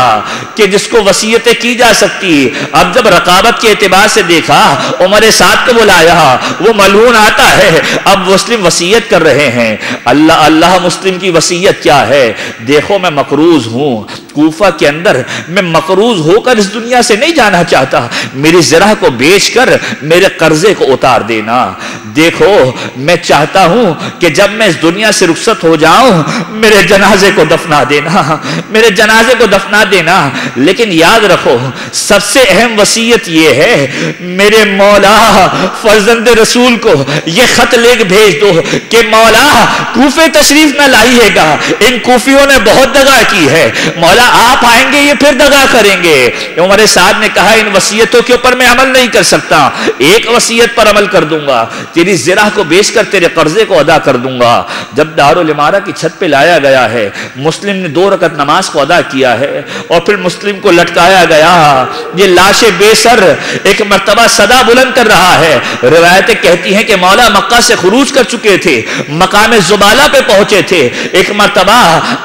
کہ جس کو وصیتیں کی جا سکتی. اب جب رقابت کے اعتبار سے دیکھا عمر سعد کو بلایا, وہ ملعون آتا ہے, اب مسلم وصیت کر رہے ہیں. اللہ اللہ مسلم کی وصیت کیا ہے؟ دیکھو میں مقروض ہوں, کوفہ کے اندر میں مقروض ہو کر اس دنیا سے نہیں جانا چاہتا, میری زرہ کو بیچ کر میرے قرضے کو اتار دینا. دیکھو میں چاہتا ہوں کہ جب میں اس دنیا سے رخصت ہو جاؤں میرے جنازے کو دفنا دینا, میرے جنازے کو دفنا دینا. لیکن یاد رکھو سب سے اہم وصیت یہ ہے, میرے مولا فرزند رسول کو یہ خط لکھ بھیج دو کہ مولا کوفے تشریف نہ لائیے گا, ان کوفیوں نے بہت دغا کی ہے, مولا آپ آئیں گے یہ پھر دغا کریں گے. عمر سعد نے کہا ان وصیتوں کے اوپر میں عمل نہیں کر سکتا, ایک وصیت پر عمل کر دوں گا, تیری زرہ کو بیچ کر تیرے قرضے کو ادا کر دوں گا. جب دارالامارہ کی چھت پہ لایا گیا ہے, مسلم نے 2 رکعت نماز کو ادا کیا ہے اور پھر مسلم کو لٹکایا گیا. یہ لاش بے سر ایک مرتبہ صدا بلند کر رہا ہے. روایتیں کہتی ہیں کہ مولا مکہ سے خروج کر چکے تھے, مقام زبالہ پہ پہنچے تھے. ایک مرتبہ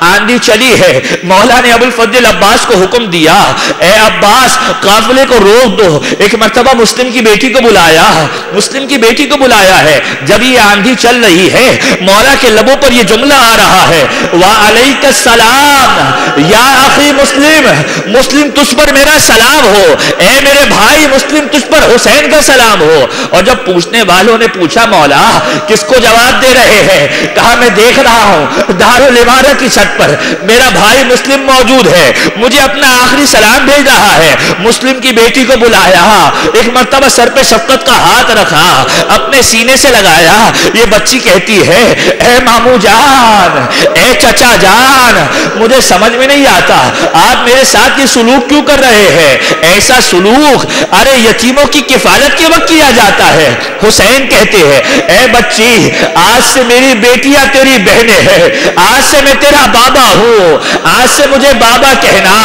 آندھی چلی ہے, مولا نے ابو الفضل عباس کو حکم دیا اے عباس قافلے کو روک دو. ایک مرتبہ مسلم کی بیٹی کو بلایا, مسلم کی بیٹی کو بلایا ہے. جب یہ آندھی چل رہی ہے مولا کے لبوں پر یہ جملہ آ رہا ہے وعلیک السلام یا اخی مسلم, مسلم تجھ پر میرا سلام ہو, اے میرے بھائی مسلم تجھ پر حسین کا سلام ہو. اور جب پوچھنے والوں نے پوچھا مولا کس کو جواب دے رہے ہیں, کہا میں دیکھ رہا ہوں دارالامارہ کی چھت پر میرا بھائی مسلم موجود ہے, مجھے اپنا آخری سلام بھیج رہا ہے. مسلم کی بیٹی کو بلایا, ایک مرتبہ سر پہ شفقت کا ہاتھ رکھا, اپنے سینے سے لگایا. یہ بچی کہتی ہے اے مامو جان, اے چچا جان, مجھے سمجھ میں نہیں آتا آپ میرے ساتھ یہ سلوک کیوں کر رہے ہیں. ایسا سلوک ارے یتیموں کی کفالت کے وقت کیا جاتا ہے. حسین کہتے ہیں اے بچی آج سے میری بیٹیاں تیری بہنیں ہیں, آج سے میں تیرا بابا ہوں, آج سے مجھے بابا کہنا.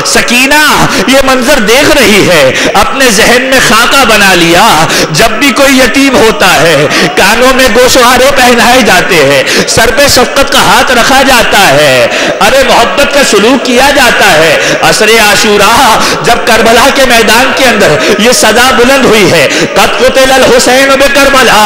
سکینہ یہ منظر دیکھ رہی ہے, اپنے ذہن میں خاکہ بنا لیا, جب بھی کوئی یتیم ہوتا ہے کانوں میں گوشوارے پہنائے جاتے ہیں, سر پہ شفقت کا ہاتھ رکھا جاتا ہے, ارے محبت کا سلوک کیا جاتا ہے. عصر عاشوراء جب کربلا کے میدان کے اندر یہ صدا بلند ہوئی ہے قد قتل الحسین بکربلا,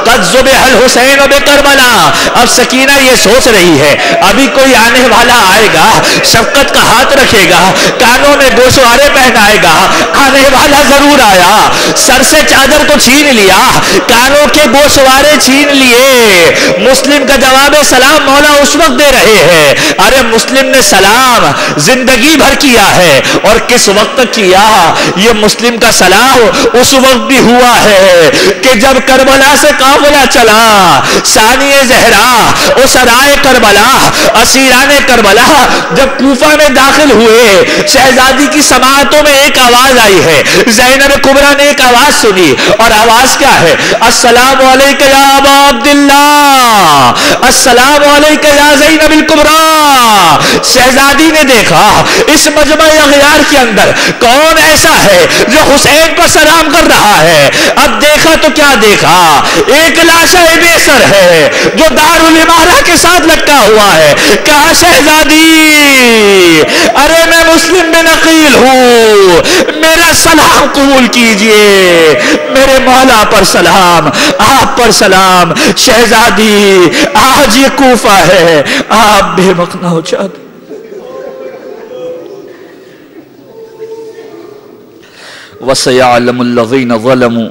قد ذبح الحسین بکربلا. اب سکینہ یہ سوچ رہی ہے ابھی کوئی آنے والا آئے گا, شفقت کا ہاتھ رکھے گا, کانوں میں گوشوارے پہنائے گا, آنے والا ضرور آیا. سر سے چادر کو چھین لیا, کانوں کے گوشوارے چھین لیے. مسلم کا جواب سلام مولا اس وقت دے رہے ہیں. ارے مسلم نے سلام زندگی بھر کیا ہے, اور کس وقت کیا؟ یہ مسلم کا سلام اس وقت بھی ہوا ہے کہ جب کربلا سے قافلہ چلا, ثانی زہرا اسرائے کربلا, اسیران کربلا جب کوفہ میں داخل ہوئے, شہزادی کی سماعتوں میں ایک آواز آئی ہے. زینب کبریٰ نے ایک آواز سنی, اور آواز کیا ہے؟ السلام علیکہ یا ابا عبداللہ, السلام علیکہ یا زینب الکبریٰ. شہزادی نے دیکھا اس مجمع اغیار کے اندر کون ایسا ہے جو حسین پر سلام کر رہا ہے. اب دیکھا تو کیا دیکھا, ایک لاشہ بے سر ہے جو دارالامارہ کے ساتھ لٹکا ہوا ہے. کہا شہزادی ارے میں مسلم بن عقیل ہوں, میرا سلام قبول کیجئے, میرے مولا پر سلام, آپ پر سلام. شہزادی آج یہ کوفہ ہے, آپ بے مقنا ہو چاہتے. وَسَيَعْلَمُ الَّذِينَ ظَلَمُوا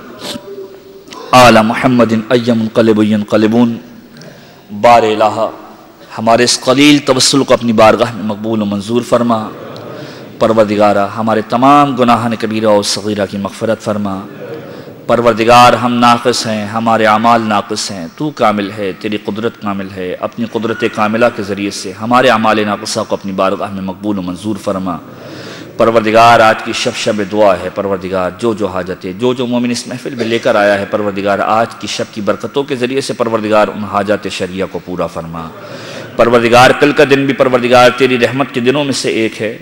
آلَ مُحَمَّدٍ أَيَّ مُنْقَلِبٍ يَنْقَلِبُونَ. بار الہ ہمارے اس قلیل توسل کو اپنی بارگاہ میں مقبول و منظور فرما. پروردگارہ ہمارے تمام گناہان کبیرہ اور صغیرہ کی مغفرت فرما. پروردگار ہم ناقص ہیں, ہمارے اعمال ناقص ہیں, تو کامل ہے, تیری قدرت کامل ہے. اپنی قدرت کاملہ کے ذریعے سے ہمارے اعمال ناقصہ کو اپنی بارگاہ میں مقبول و منظور فرما. پروردگار آج کی شب دعا ہے. پروردگار جو حاجتیں جو مومن اس محفل میں لے کر آیا ہے, پروردگار آج کی شب کی برکتوں کے ذریعے سے پروردگار ان حاجات شریعہ کو پورا فرما. پروردگار کل کا دن بھی پروردگار تیری رحمت کے دنوں میں سے ایک ہے.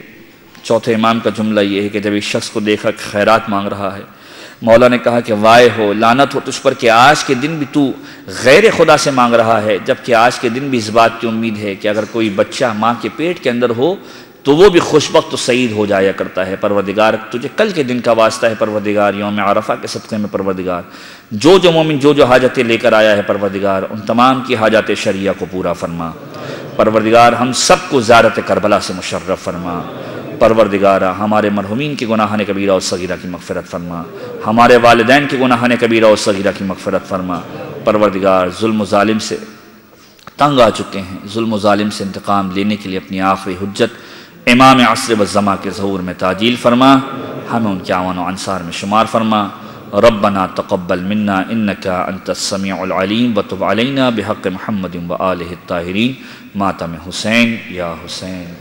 چوتھے امام کا جملہ یہ ہے کہ جب اس شخص کو دیکھا کہ خیرات مانگ رہا ہے, مولا نے کہا کہ وائے ہو, لعنت ہو تجھ پر کہ آج کے دن بھی تو غیر خدا سے مانگ رہا ہے, جبکہ آج کے دن بھی اس بات کی امید ہے کہ اگر کوئی بچہ ماں کے پیٹ کے اندر ہو تو وہ بھی خوشبخت و سعید ہو جایا کرتا ہے۔ پروردگار تجھے کل کے دن کا واسطہ ہے پروردگار، یوم عرفہ کے صدقے میں پروردگار جو مومن جو حاجتیں لے کر آیا ہے پروردگار ان تمام کی حاجات شرعیہ کو پورا فرما۔ پروردگار ہم سب کو زیارت کربلا سے مشرف فرما۔ پروردگار ہمارے مرحومین کے گناہان کبیرہ و صغیرہ کی مغفرت فرما، ہمارے والدین کے گناہان کبیرہ و صغیرہ کی مغفرت فرما۔ پروردگار ظلم و ظالم سے تنگ آ چکے ہیں، ظلم و ظالم سے انتقام لینے کے لیے اپنی آخری حجت امام عصر والزماں کے ظہور میں تعجیل فرما، ہمیں ان کے اعوان و انصار میں شمار فرما۔ ربنا تقبل منا انك انت السميع العليم وتب علينا بحق محمد وآلہ الطاہرین۔ ماتم حسین یا حسین۔